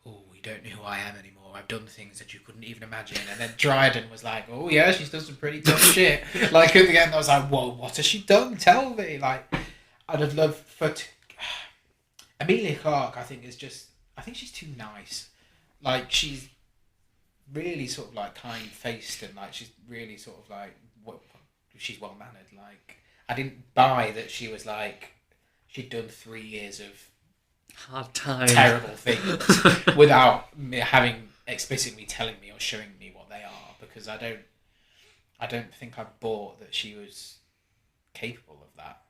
"Oh, you don't know who I am anymore. I've done things that you couldn't even imagine." And then Dryden was like, "Oh yeah, she's done some pretty tough shit." Like at the end, I was like, "Whoa, what has she done? Tell me!" Like, I'd have loved Emilia Clarke. I think she's too nice. Like she's really sort of like kind-faced, and like she's really sort of like she's well-mannered. Like I didn't buy that she was like she'd done 3 years of Hard time. terrible things without me having explicitly telling me or showing me what they are, because I don't think I bought that she was capable of that.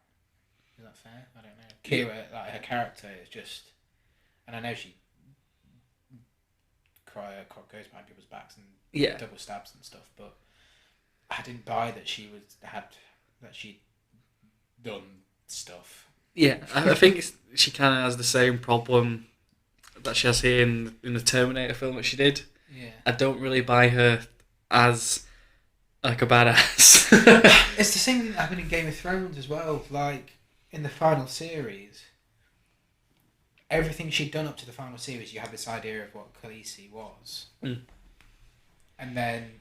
Is that fair? I don't know. Kira, like her character is just, and I know she goes behind people's backs and double stabs and stuff, but I didn't buy that she'd done stuff. Yeah, I think she kind of has the same problem that she has here in the Terminator film that she did. Yeah. I don't really buy her as like a badass. It's the same thing that happened in Game of Thrones as well. Like in the final series, everything she'd done up to the final series, you had this idea of what Khaleesi was, and then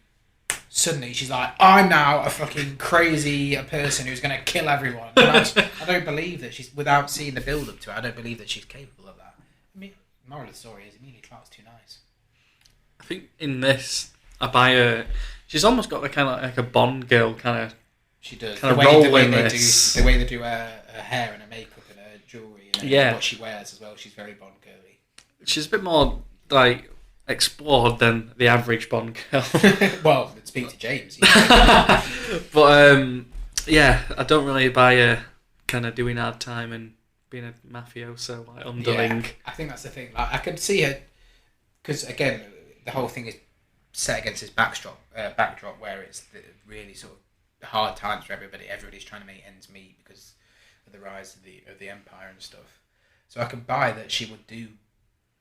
suddenly she's like, I'm now a fucking crazy person who's going to kill everyone. And I don't believe that she's, without seeing the build up to it, I don't believe that she's capable of that. I mean, moral of the story is Emilia Clarke's too nice. I think in this, I buy her. She's almost got like a Bond girl kind of. She does. Kind of role in the this. way they do her hair and her makeup and her jewellery and what she wears as well, she's very Bond girly. She's a bit more like explored than the average Bond girl. Well, speak to James. But yeah, I don't really buy her kind of doing hard time and being a mafioso like underling. Yeah, I think that's the thing. Like, I could see her because again, the whole thing is set against this backdrop where it's the really sort of hard times for everybody. Everybody's trying to make ends meet because of the rise of the empire and stuff. So I can buy that she would do.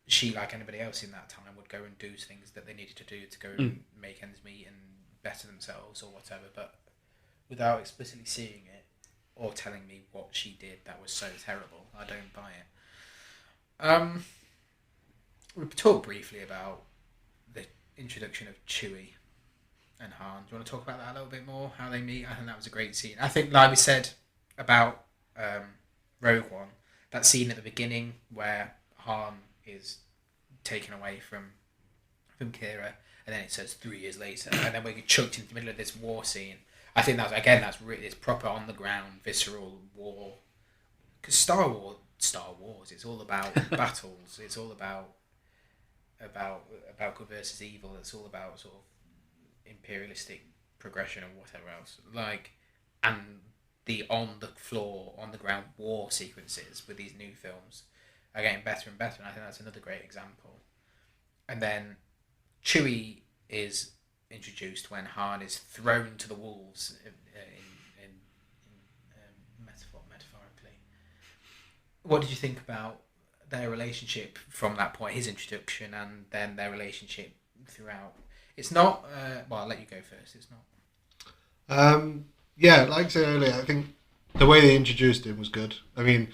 She, like anybody else in that time, would go and do things that they needed to do to go and make ends meet and better themselves or whatever. But without explicitly seeing it or telling me what she did that was so terrible, I don't buy it. We talked briefly about the introduction of Chewie and Han. Do you want to talk about that a little bit more? How they meet? I think that was a great scene. I think, like we said about Rogue One, that scene at the beginning where Han is taken away from Kira, and then it says 3 years later, and then we're chucked into the middle of this war scene. I think that's really, it's proper on the ground, visceral war. Because Star Wars, it's all about battles. It's all about good versus evil. It's all about sort of imperialistic progression and whatever else. Like, and the on the floor, on the ground war sequences with these new films are getting better and better, and I think that's another great example. And then Chewie is introduced when Han is thrown to the wolves metaphorically. What did you think about their relationship from that point, his introduction, and then their relationship throughout? It's not. Well, I'll let you go first. It's not. Yeah, like I said earlier, I think the way they introduced him was good. I mean,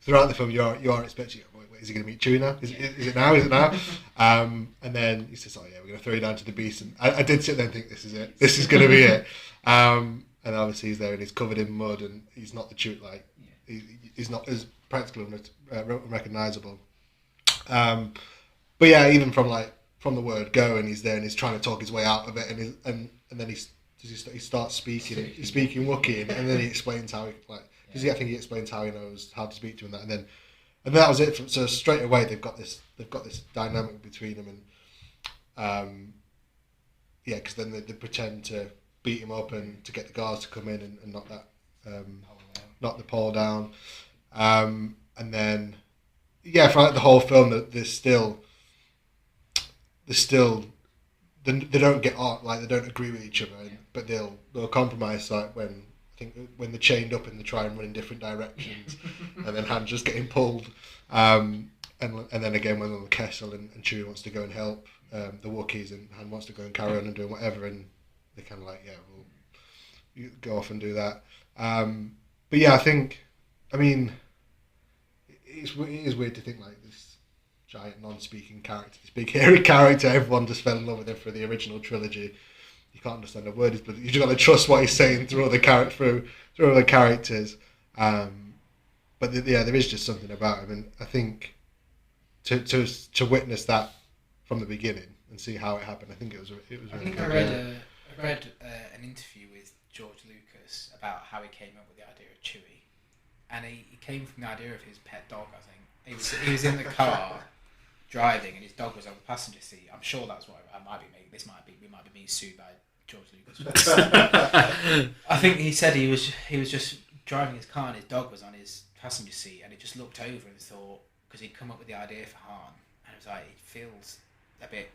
throughout the film, you are expecting, wait, is he going to meet Chewie now? Is it now? Is it now? And then he says, oh yeah, we're going to throw you down to the beast. And I did sit there and think, this is it. This is going to be it. And obviously he's there and he's covered in mud and he's not the Chewie, like, he's not as practical and recognisable. But yeah, even from the word go, and he's there and he's trying to talk his way out of it, and then he starts speaking Wookiee, and then he explains how he because I think he explains how he knows how to speak to him, and that was it. So straight away they've got this dynamic between them, and because then they pretend to beat him up and to get the guards to come in and knock the pole down, and then for the whole film that there's still they don't get on, like they don't agree with each other, but they'll compromise, like when they're chained up and they try and run in different directions, and then Han's just getting pulled, and then again when they're on the Kessel and Chewie wants to go and help the Wookiees, and Han wants to go and carry on and do whatever, and they're kind of like, well, you go off and do that. But yeah, I mean, it is weird to think like this giant non-speaking character, this big hairy character, everyone just fell in love with him for the original trilogy. You can't understand a word, but you just got to trust what he's saying through all the characters. But there is just something about him, and I think to witness that from the beginning and see how it happened, I think it was really good. I read an interview with George Lucas about how he came up with the idea of Chewie, and he came from the idea of his pet dog. I think he was in the car driving, and his dog was on the passenger seat. I'm sure that's what I might be making. We might be being sued by George Lucas. I think he said he was just driving his car and his dog was on his passenger seat, and he just looked over and thought, because he'd come up with the idea for Han, and it was like, it feels a bit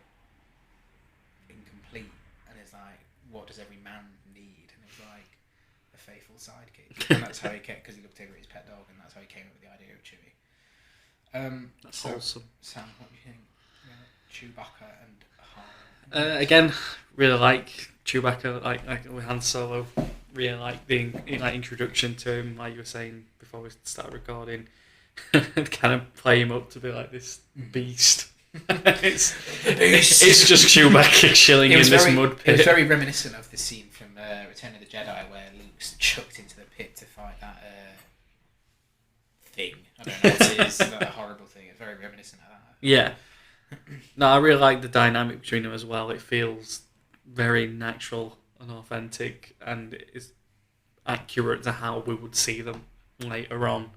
incomplete, and it's like, what does every man need? And it was like a faithful sidekick, and that's how he kept, because he looked over at his pet dog, and that's how he came up with the idea of Chewie. That's awesome. Sam, what do you think? Chewbacca and Han. Again, really like Chewbacca, like with Han Solo. Really like the introduction to him, like you were saying before we started recording. kind of play him up to be like this beast. it's beast. it's just Chewbacca chilling in this mud pit. It was very reminiscent of the scene from Return of the Jedi where Luke's chucked into the pit to fight that thing. I don't know what it is. That horrible thing. It's very reminiscent of that. Yeah. No, I really like the dynamic between them as well. It feels very natural and authentic, and it's accurate to how we would see them later on.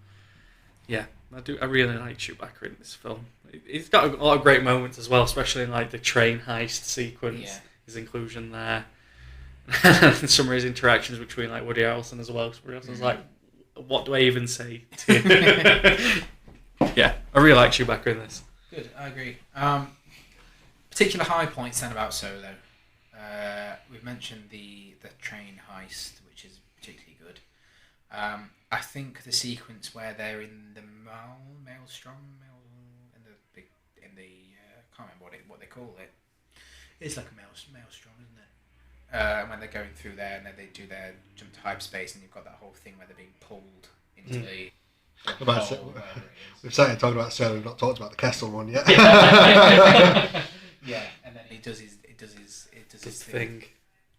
Yeah, I really like Chewbacca in this film. He's got a lot of great moments as well, especially in like the train heist sequence. Yeah. His inclusion there. Some of his interactions between like Woody Harrelson as well. 'Cause Woody Harrelson's like, what do I even say to you? Yeah, I really like Chewbacca in this. Good, I agree. Particular high points then about Solo. We've mentioned the train heist, which is particularly good. I think the sequence where they're in the maelstrom, I can't remember what they call it. It's like a maelstrom, isn't it? When they're going through there and then they do their jump to hyperspace, and you've got that whole thing where they're being pulled into the We've started talking about Solo. We've not talked about the Kessel one yet. Yeah, and then it does his thing.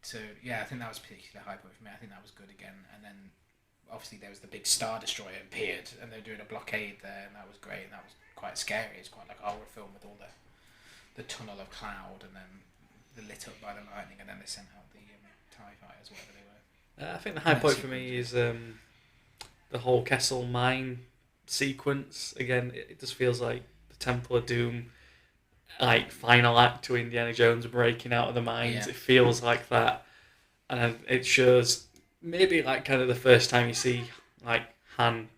So yeah, I think that was a particular high point for me. I think that was good again. And then obviously there was the big Star Destroyer appeared, and they're doing a blockade there, and that was great. And that was quite scary. It's quite like a horror film with all the tunnel of cloud, and then they're lit up by the lightning, and then they sent out the TIE fighters, whatever they were. I think the high point for me is the whole Kessel mine sequence. Again, it just feels like the Temple of Doom, like final act to Indiana Jones breaking out of the mines. Yeah. It feels like that, and it shows maybe like kind of the first time you see like Han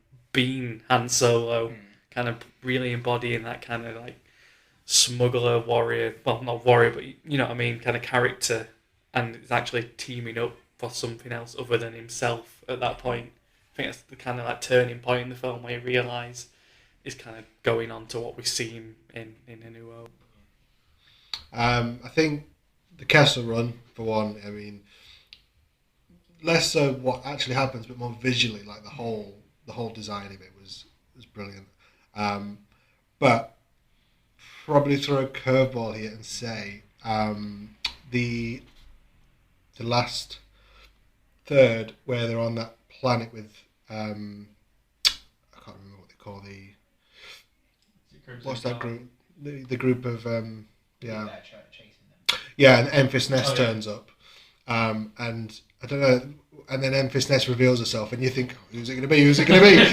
Solo, kind of really embodying that kind of like smuggler warrior. Well, not warrior, but you know what I mean, kind of character, and it's actually teaming up for something else other than himself at that point. I think that's the kind of like turning point in the film where you realise he's kind of going on to what we see him in A New Hope. I think the Kessel Run, for one, I mean, less so what actually happens, but more visually, like the whole design of it was brilliant. But probably throw a curveball here and say the last third where they're on that planet with I can't remember what they call what's that group? The group of and Enfys Nest turns up, and I don't know, and then Enfys Nest reveals herself, and you think, who's it going to be?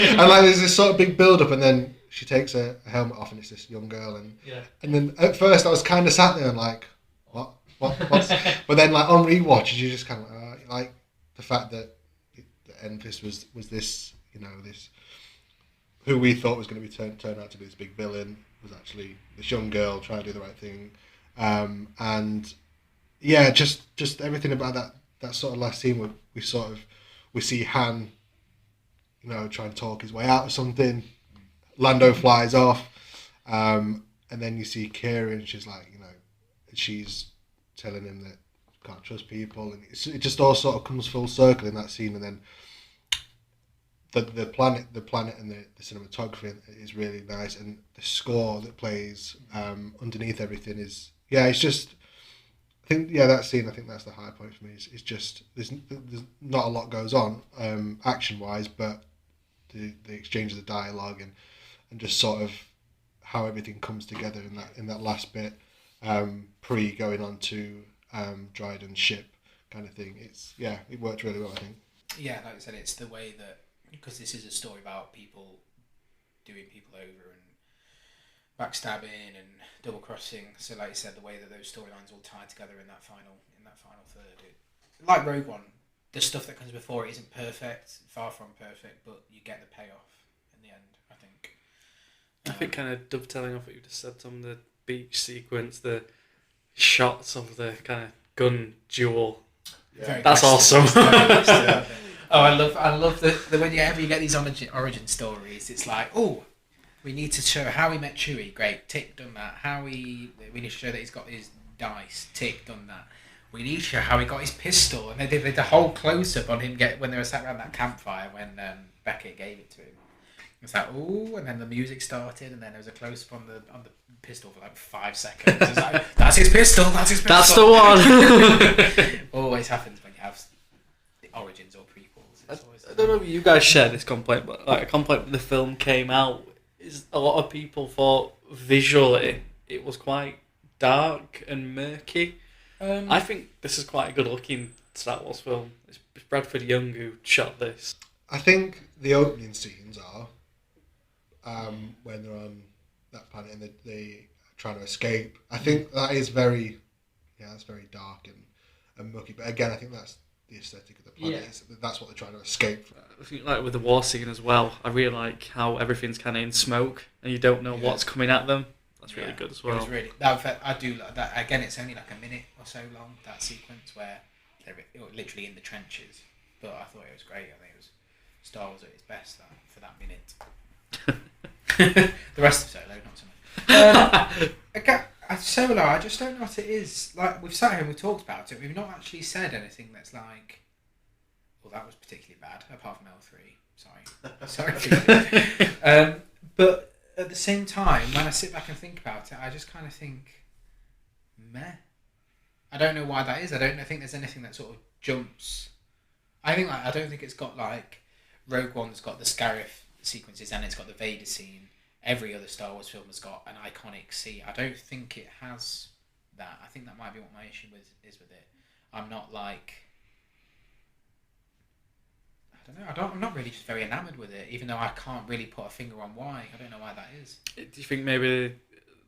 And like there's this sort of big build up, and then she takes her helmet off, and it's this young girl, and then at first I was kind of sat there and like, what? But then like on rewatches, you just kind of like the fact that Enfys was this, this who we thought was going to be turned out to be this big villain was actually this young girl trying to do the right thing, and yeah, just everything about that sort of last scene where we see Han, try and talk his way out of something. Lando flies off, and then you see Kira, and she's like, she's telling him that you can't trust people, and it just all sort of comes full circle in that scene, and then the planet and the cinematography is really nice, and the score that plays underneath everything is it's just. I think that scene. I think that's the high point for me. It's just there's not a lot goes on action wise, but the exchange of the dialogue and just sort of how everything comes together in that last bit pre going on to Dryden's ship kind of thing. It worked really well, I think. Yeah, like I said, it's the way that, because this is a story about people doing people over and backstabbing and double crossing. So, like you said, the way that those storylines all tie together in that final third, like Rogue One, the stuff that comes before it isn't perfect, far from perfect, but you get the payoff in the end. I think. I think kind of dovetailing off what you just said, Tom, the beach sequence, the shots of the kind of gun duel. Yeah. That's awesome. I love the whenever you get these origin stories, it's like, we need to show how he met Chewie. Great, tick, done that. We need to show that he's got his dice. Tick, done that. We need to show how he got his pistol, and they did the whole close up on him when they were sat around that campfire when Beckett gave it to him. It's like, ooh, and then the music started, and then there was a close up on the pistol for like 5 seconds. It's like, that's his pistol. That's the one. Always happens when you have the origins or prequels. I don't know if you guys share this complaint, but like a complaint when the film came out is a lot of people thought visually it was quite dark and murky. I think this is quite a good looking Star Wars film. It's Bradford Young who shot this. I think the opening scenes are when they're on that planet and they trying to escape. I think that is very dark and mucky. But again, I think that's the aesthetic of the planet. Yeah. That's what they're trying to escape from. I think like with the war scene as well, I really like how everything's kind of in smoke and you don't know what's coming at them. That's really good as well. It was really, I do like that. Again, it's only like a minute or so long, that sequence where they're literally in the trenches. But I thought it was great. I think it was Star Wars at its best for that minute. The rest of Solo, not so much. Solo, I just don't know what it is. Like, we've sat here and we've talked about it. We've not actually said anything that's like, well, that was particularly bad, apart from L3. Sorry. But at the same time, when I sit back and think about it, I just kind of think, meh. I don't know why that is. I don't think there's anything that sort of jumps. I don't think it's got like Rogue One's got the Scarif sequences and it's got the Vader scene. Every other Star Wars film has got an iconic scene. I don't think it has that. I think that might be what my issue is with it. I'm not like, I don't know. I'm not really just very enamoured with it, even though I can't really put a finger on why. I don't know why that is. Do you think maybe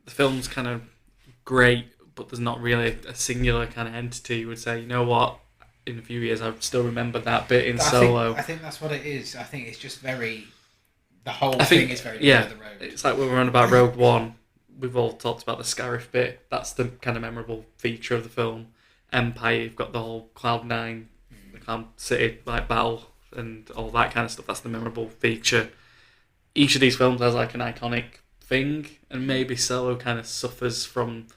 the film's kind of great, but there's not really a singular kind of entity you would say, you know what, in a few years I still remember that bit in Solo. I think that's what it is. I think it's just very, the whole thing is very middle of the road. It's like when we were on about Rogue One, we've all talked about the Scarif bit. That's the kind of memorable feature of the film. Empire, you've got the whole Cloud9, the Cloud City like battle and all that kind of stuff. That's the memorable feature. Each of these films has like an iconic thing, and maybe Solo kind of suffers from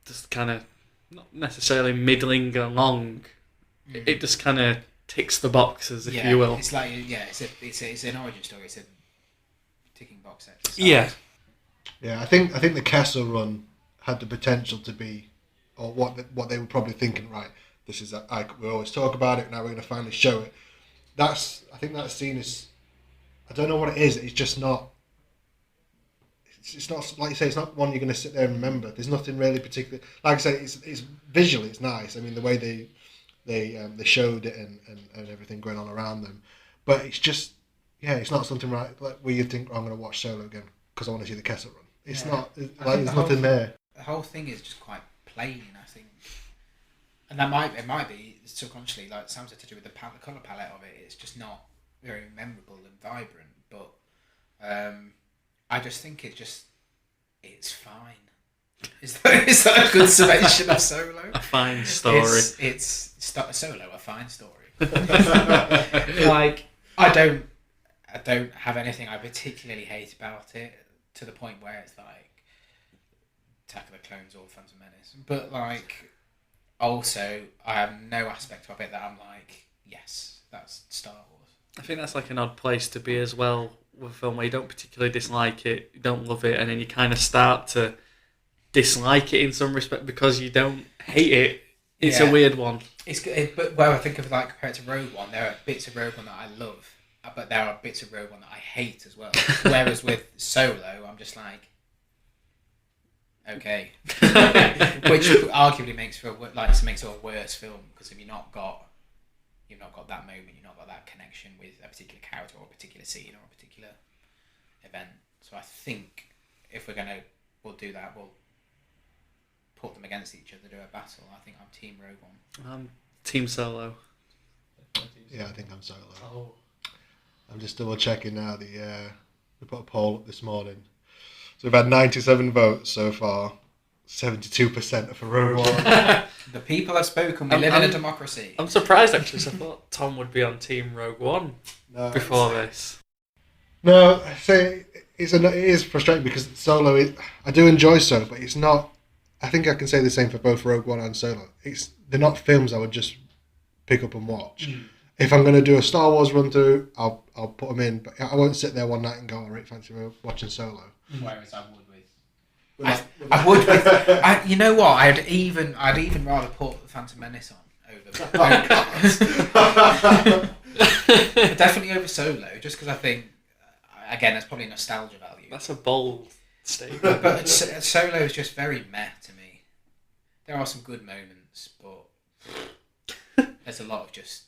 just kind of not necessarily middling along. It just kind of ticks the boxes, if you will. It's like it's an origin story. It's a ticking box exercise. Yeah. I think the Kessel run had the potential to be, or what they were probably thinking. Right, this is we always talk about it. Now we're going to finally show it. I think that scene is, I don't know what it is. It's just not. It's not, like you say, it's not one you're going to sit there and remember. There's nothing really particular. Like I said, it's visually it's nice. I mean, the way they showed it and everything going on around them, but it's just it's not something like where you think, I'm going to watch Solo again because I want to see the Kessel run. It's not like there's nothing there. The whole thing is just quite plain, I think, and it might be subconsciously like something to do with the colour palette of it. It's just not very memorable and vibrant, but. I just think it's fine. Is that a good summation of Solo? A fine story. It's Solo, a fine story. Like I don't have anything I particularly hate about it to the point where it's like Attack of the Clones or Phantom Menace. But like also I have no aspect of it that I'm like, yes, that's Star Wars. I think that's like an odd place to be as well. With a film where you don't particularly dislike it, you don't love it, and then you kind of start to dislike it in some respect because you don't hate it. It's a weird one. But I think of like compared to Rogue One, there are bits of Rogue One that I love, but there are bits of Rogue One that I hate as well. Whereas with Solo, I'm just like, okay, which arguably makes it a worse film because if you've not got that moment, you've not got that connection with a particular character or a particular scene or a particular event. So I think if we'll do that, we'll put them against each other, do a battle. I think I'm Team Rogue One. I'm Team Solo. Yeah, I think I'm Solo. Oh. I'm just double checking now. We put a poll up this morning. So we've had 97 votes so far. 72% are for Rogue One. The people have spoken. We live in a democracy. I'm surprised actually. So I thought Tom would be on Team Rogue One before this. No, I say it is frustrating because Solo. I do enjoy Solo, but it's not. I think I can say the same for both Rogue One and Solo. They're not films I would just pick up and watch. if I'm going to do a Star Wars run through, I'll put them in, but I won't sit there one night and go, all right, fancy watching Solo. Whereas I would with. I would with. You know what? I'd even rather put the Phantom Menace on over. Definitely over Solo, just because I think, again, that's probably nostalgia value. That's a bold statement. But Solo is just very meh to me. There are some good moments, but there's a lot of just.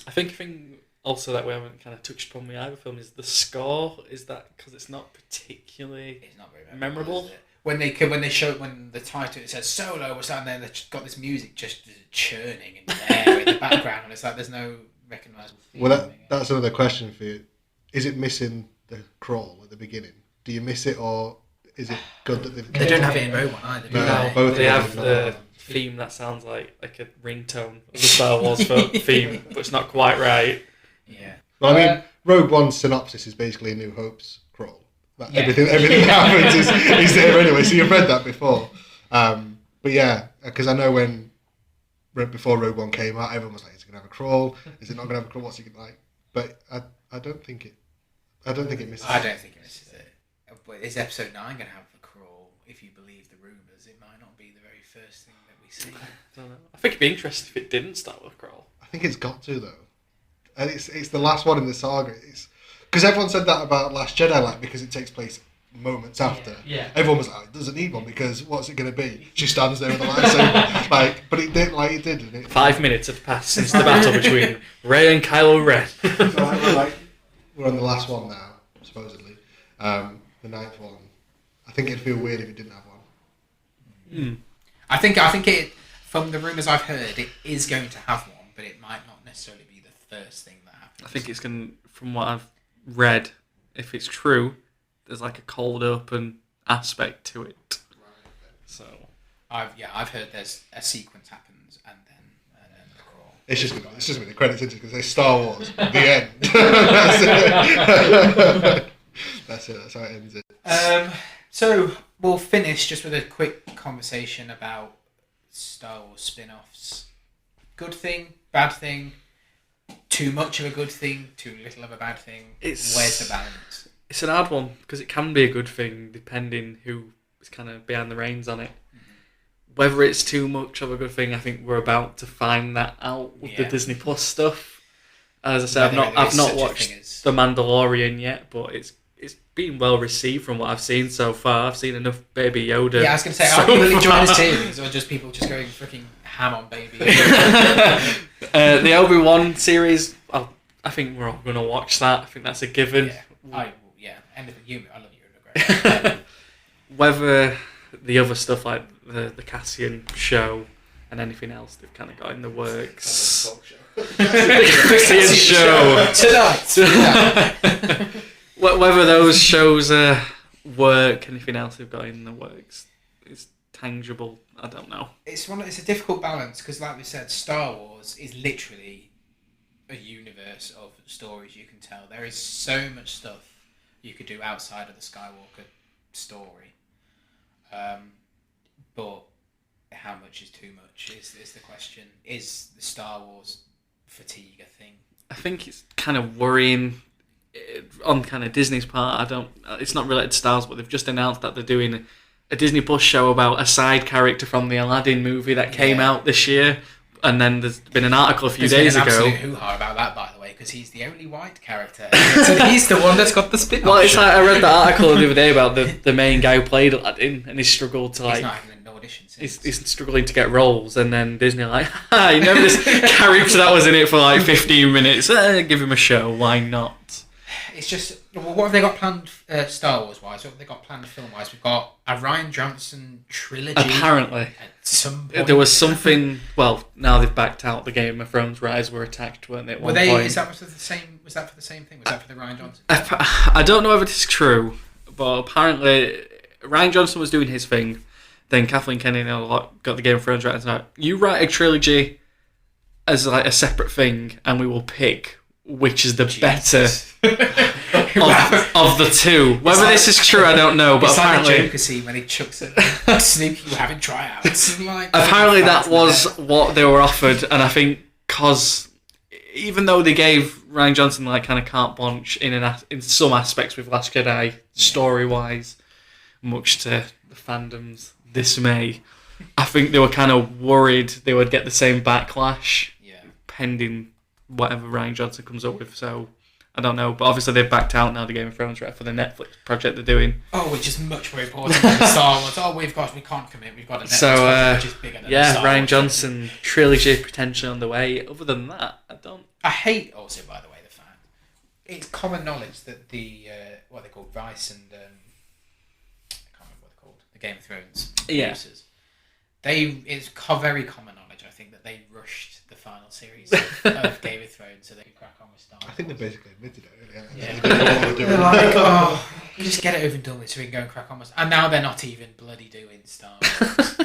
I think a thing also that we haven't kind of touched upon with either film is the score. Is that because it's not particularly It's not very memorable? Is it? When the title it says Solo or something, then they've got this music just churning in there in the background, and it's like there's no recognisable theme. Well, that's another question for you. Is it missing the crawl at the beginning? Do you miss it, or is it good that they've... They don't have it in Rogue One either, do No, they? both They of have them the not. theme that sounds like a ringtone of the Star Wars theme, but it's not quite right. Yeah. Well, I mean, Rogue One's synopsis is basically A New Hope's crawl. That Yeah. Everything that happens is there anyway, so you've read that before. But yeah, because I know before Rogue One came out, everyone was like, is it going to have a crawl? Is it not going to have a crawl? What's it going to like? But I don't think it misses I it. don't think it misses it. But is Episode 9 going to have the crawl? If you believe the rumours, it might not be the very first thing that we see. I don't know. I think it'd be interesting if it didn't start with a crawl. I think it's got to, though. And it's the last one in the saga. Because everyone said that about Last Jedi, like, because it takes place moments after. Yeah. Everyone was like, it doesn't need one because what's it going to be? She stands there with a lightsaber. But it did, didn't it? 5 minutes have passed since the battle between Rey and Kylo Ren. So we're on the last one now, supposedly. The 9th one. I think it'd feel weird if it didn't have one. I think it, from the rumours I've heard, it is going to have one, but it might not necessarily be the first thing that happens. I think it's going, from what I've read, if it's true, there's like a cold open aspect to it. So I've heard there's a sequence happens and then the crawl. It's just gonna be the credits because they say Star Wars. The end. That's it. That's how it ends it. So we'll finish just with a quick conversation about Star Wars spin-offs. Good thing, bad thing, too much of a good thing, too little of a bad thing. Where's the balance? It's an hard one because it can be a good thing depending who is kind of behind the reins on it. Mm-hmm. Whether it's too much of a good thing, I think we're about to find that out with the Disney Plus stuff. As I said, I've not watched The Mandalorian yet, but it's been well received from what I've seen so far. I've seen enough Baby Yoda. Yeah, I was going to say, are people enjoying the series or just people just going freaking ham on Baby Yoda? The Obi-Wan series, I think we're all going to watch that. I think that's a given. Yeah, anything. I love you. Great. Whether the other stuff like the Cassian show and anything else they've kind of got in the works. The Cassian show Tonight. Whether those shows work, anything else they've got in the works is tangible. I don't know. It's a difficult balance because, like we said, Star Wars is literally a universe of stories you can tell. There is so much stuff you could do outside of the Skywalker story, but how much is too much is the question. Is the Star Wars fatigue a thing? I think it's kind of worrying on kind of Disney's part. It's not related to Star Wars, but they've just announced that they're doing a Disney Plus show about a side character from the Aladdin movie that came out this year. And then there's been an article a few days ago. There's been an absolute hoo-ha about that, by the way, because he's the only white character. So he's the one that's got the spin-off. Well, it's like I read the article the other day about the main guy who played Aladdin, and he struggled to He's not having an audition since. He's struggling to get roles, and then Disney are like, you remember this character that was in it for like 15 minutes? Give him a show, why not? It's just, what have they got planned Star Wars-wise? What have they got planned film-wise? We've got a Ryan Johnson trilogy. Apparently. At some point. There was something, well, now they've backed out, the Game of Thrones Rise were attacked, weren't they, at one point? Was that for the same thing? Was that for the Ryan Johnson? I don't know whether this is true, but apparently Ryan Johnson was doing his thing, then Kathleen Kennedy got the Game of Thrones right and said, you write a trilogy as like a separate thing, and we will pick which is the better of the two. Whether this is true, I don't know. But it's apparently, like the Joker scene when he chucks it. Snoopy, you having tryouts. Apparently, that was what they were offered, and I think because even though they gave Ryan Johnson like kind of carte blanche in some aspects with Last Jedi, story wise, much to the fandom's dismay, I think they were kind of worried they would get the same backlash, pending whatever Ryan Johnson comes up with. So I don't know, but obviously they've backed out now. The Game of Thrones right for the Netflix project they're doing. Oh, which is much more important than Star Wars. Oh, we can't commit. We've got a Netflix project which is bigger than Star Ryan Wars. Johnson trilogy potentially on the way. Other than that, I hate also, by the way, the fact it's common knowledge that the what they call Vice and I can't remember what they're called, the Game of Thrones producers. It's very common knowledge, I think, that they rushed the final series of Game of Thrones so they could crack on with Star Wars. I think they basically admitted it earlier. Yeah. They're like, oh, just get it over and done with so we can go and crack on with. And now they're not even bloody doing Star Wars.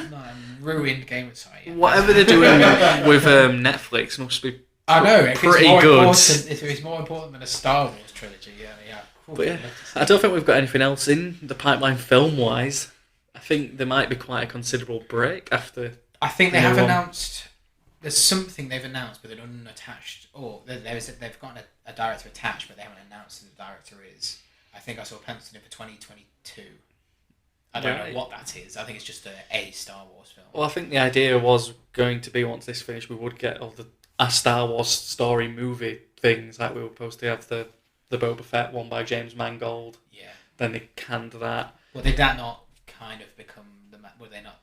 Ruined Game of Thrones. whatever they're doing with Netflix must be I know. If pretty it's good. If it's more important than a Star Wars trilogy, yeah. But yeah, I don't think we've got anything else in the pipeline film-wise. I think there might be quite a considerable break after. I think they have announced. There's something they've announced, but they're unattached. Or they've got a director attached, but they haven't announced who the director is. I think I saw penciled in for 2022. I don't know what that is. I think it's just a Star Wars film. Well, I think the idea was going to be once this finished, we would get all a Star Wars story movie things. Like we were supposed to have the Boba Fett one by James Mangold. Yeah. Then they canned that. Well, did that not kind of become the? Were they not?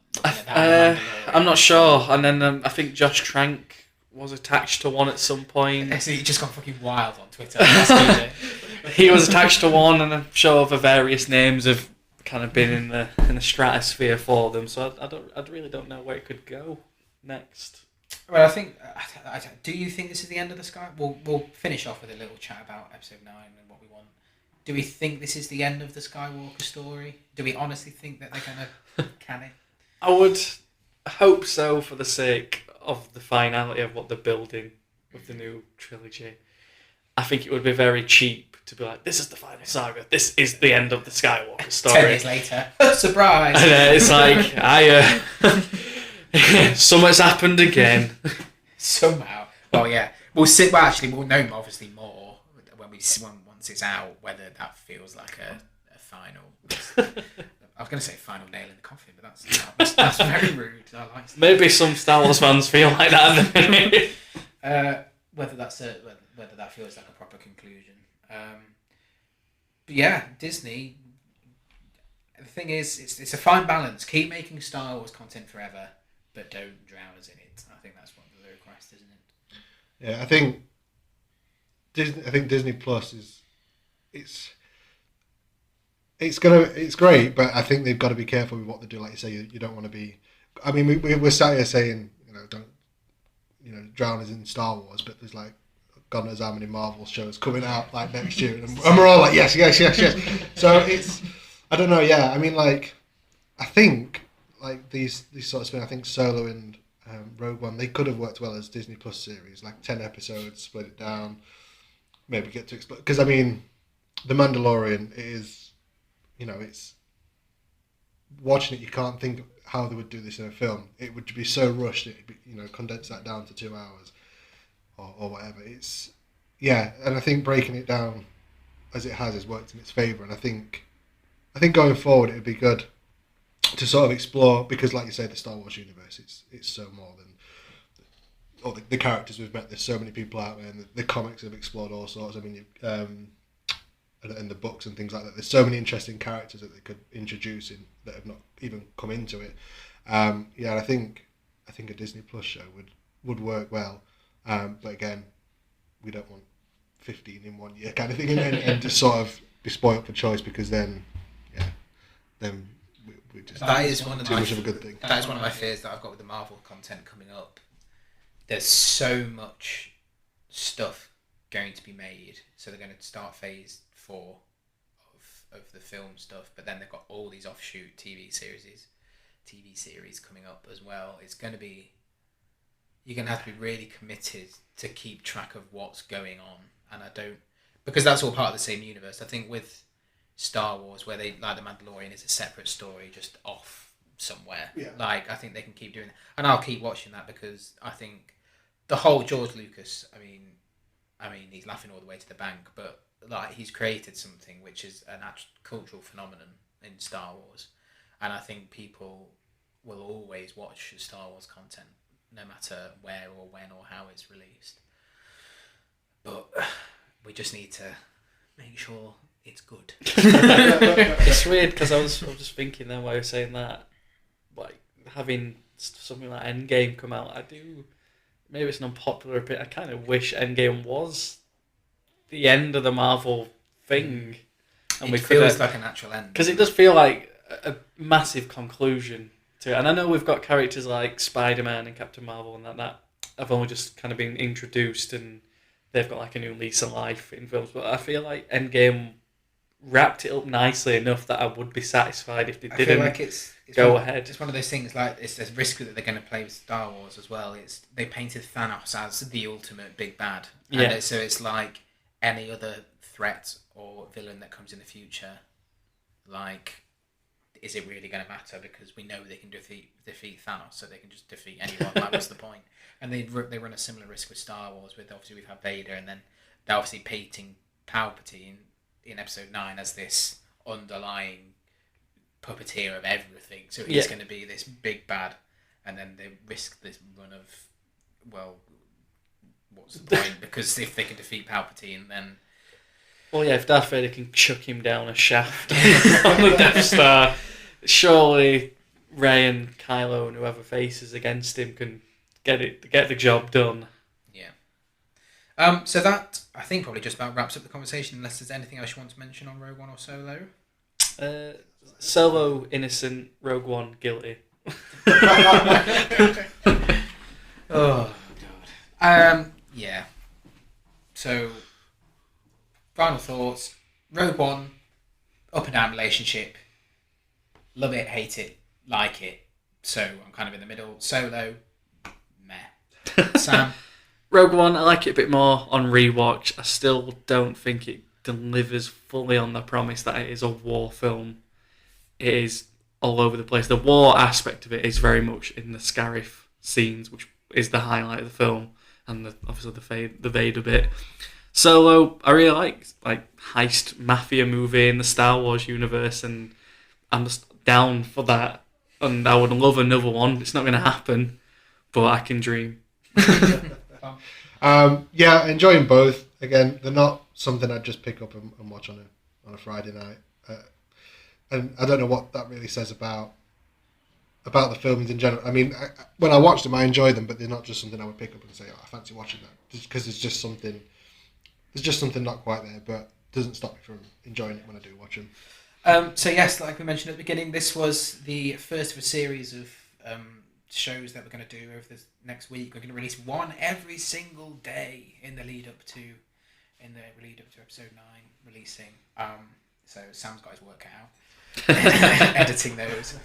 I'm not sure. And then I think Josh Trank was attached to one at some point. He just gone fucking wild on Twitter. He was attached to one, and I'm sure the various names have kind of been in the stratosphere for them. So I really don't know where it could go next. Well, I think. Do you think this is the end of the Sky? We'll finish off with a little chat about Episode 9 and what we want. Do we think this is the end of the Skywalker story? Do we honestly think that they're gonna can it? I would hope so for the sake of the finality of what they're building with the new trilogy. I think it would be very cheap to be like, this is the final saga. This is the end of the Skywalker story. 10 years later, surprise! And it's like, something's happened again. Somehow. Well, yeah. We'll see. Well, actually, we'll know obviously more once it's out whether that feels like a final. I was going to say final nail in the coffin, but that's very rude. I like that. Maybe some Star Wars fans feel like that. Whether that feels like a proper conclusion. But yeah, Disney. The thing is, it's a fine balance. Keep making Star Wars content forever, but don't drown us in it. I think that's what the request, isn't it? Yeah, I think Disney Plus it's great, but I think they've got to be careful with what they do. Like you say, you don't want to be. I mean, we're sat here saying don't drown us in Star Wars, but there's like God knows how many Marvel shows coming out like next year, and we're all like yes. So it's I don't know. Yeah, I mean like I think like these sort of spin. I think Solo and Rogue One, they could have worked well as Disney Plus series, like 10 episodes, split it down, maybe get to explore. Because I mean, The Mandalorian is, it's watching it. You can't think how they would do this in a film. It would be so rushed. It'd be, condense that down to 2 hours, or whatever. It's and I think breaking it down as it has worked in its favour. And I think going forward it would be good to sort of explore, because like you say, the Star Wars universe, it's so more than all the characters we've met. There's so many people out there, and the comics have explored all sorts. I mean, and the books and things like that. There's so many interesting characters that they could introduce in that have not even come into it. I think a Disney Plus show would work well, but again, we don't want 15 in 1 year kind of thing, and just sort of be spoiled for choice, because then we just that is one of too much of a good thing. That is one of my fears that I've got with the Marvel content coming up. There's so much stuff going to be made, so they're going to start phase 4 of the film stuff, but then they've got all these offshoot TV series coming up as well. It's going to be, you're going to have to be really committed to keep track of what's going on, and because that's all part of the same universe. I think with Star Wars, where they like The Mandalorian is a separate story just off somewhere. Yeah. Like I think they can keep doing that, and I'll keep watching that, because I think the whole George Lucas. I mean, I mean, he's laughing all the way to the bank, but like he's created something which is an actual cultural phenomenon in Star Wars, and I think people will always watch Star Wars content, no matter where or when or how it's released. But we just need to make sure it's good. It's weird because I was just thinking then while you were saying that, like having something like Endgame come out, I do. Maybe it's an unpopular opinion. I kind of wish Endgame was the end of the Marvel thing, and it feels like a natural end because it does feel like a massive conclusion to it. And I know we've got characters like Spider-Man and Captain Marvel and that have only just kind of been introduced and they've got like a new lease of life in films. But I feel like Endgame wrapped it up nicely enough that I would be satisfied if they didn't feel like it's go ahead. It's one of those things like it's a risk that they're going to play with Star Wars as well. They painted Thanos as the ultimate big bad, and so it's like any other threat or villain that comes in the future. Like, is it really going to matter? Because we know they can defeat Thanos, so they can just defeat anyone. Like, what's the point? And they run a similar risk with Star Wars. With obviously we've had Vader, and then they're obviously painting Palpatine in Episode 9 as this underlying puppeteer of everything. So he's going to be this big bad, and then they risk this run of, well, what's the point? Because if they can defeat Palpatine, then... Well, yeah, if Darth Vader can chuck him down a shaft on the Death Star, surely Rey and Kylo and whoever faces against him can get the job done. So that, I think, probably just about wraps up the conversation, unless there's anything else you want to mention on Rogue One or Solo. Solo, innocent. Rogue One, guilty. Oh, God. Yeah. So, final thoughts. Rogue One, up and down relationship. Love it, hate it, like it. So, I'm kind of in the middle. Solo, meh. Sam? Rogue One, I like it a bit more on rewatch. I still don't think it delivers fully on the promise that it is a war film. It is all over the place. The war aspect of it is very much in the Scarif scenes, which is the highlight of the film, and obviously the Vader bit. Solo, I really like heist mafia movie in the Star Wars universe, and I'm just down for that. And I would love another one. It's not going to happen, but I can dream. Enjoying both. Again, they're not something I'd just pick up and watch on a Friday night. And I don't know what that really says about the films in general. I mean, when I watch them, I enjoy them, but they're not just something I would pick up and say, "Oh, I fancy watching that," just because it's just something. There's just something not quite there, but doesn't stop me from enjoying it when I do watch them. So yes, like we mentioned at the beginning, this was the first of a series of shows that we're going to do over this next week. We're going to release one every single day in the lead up to episode 9 releasing. So Sam's got his work out editing those.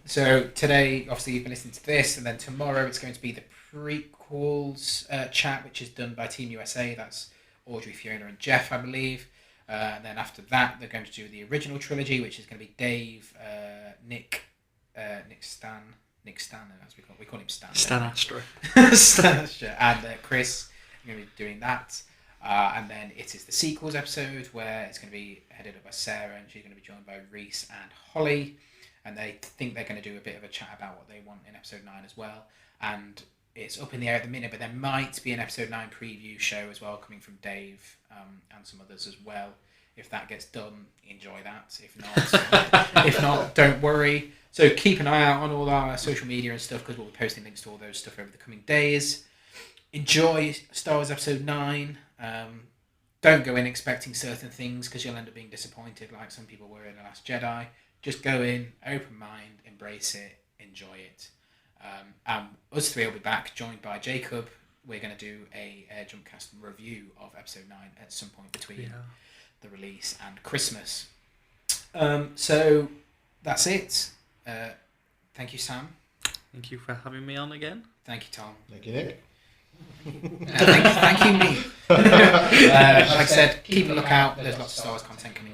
So today, obviously, you've been listening to this, and then tomorrow it's going to be the prequels chat, which is done by Team USA. That's Audrey, Fiona, and Jeff, I believe. And then after that, they're going to do the original trilogy, which is going to be Dave, Nick Stan, as we call him Stan. Stan Astra. Stan Astra. And Chris are going to be doing that. And then it is the sequels episode, where it's going to be headed up by Sarah, and she's going to be joined by Reese and Holly. And they think they're going to do a bit of a chat about what they want in episode 9 as well. And it's up in the air at the minute, but there might be an episode 9 preview show as well, coming from Dave and some others as well. If that gets done, enjoy that. If not, don't worry. So keep an eye out on all our social media and stuff, because we'll be posting links to all those stuff over the coming days. Enjoy Star Wars Episode 9. Don't go in expecting certain things, because you'll end up being disappointed like some people were in The Last Jedi. Just go in, open mind, embrace it, enjoy it. And us three will be back, joined by Jacob. We're going to do a JumpCast review of Episode 9 at some point between the release and Christmas. So that's it. Thank you, Sam. Thank you for having me on again. Thank you, Tom. Thank you, Nick. Thank you, me. Like I said, keep a lookout. There's lots of Star Wars content coming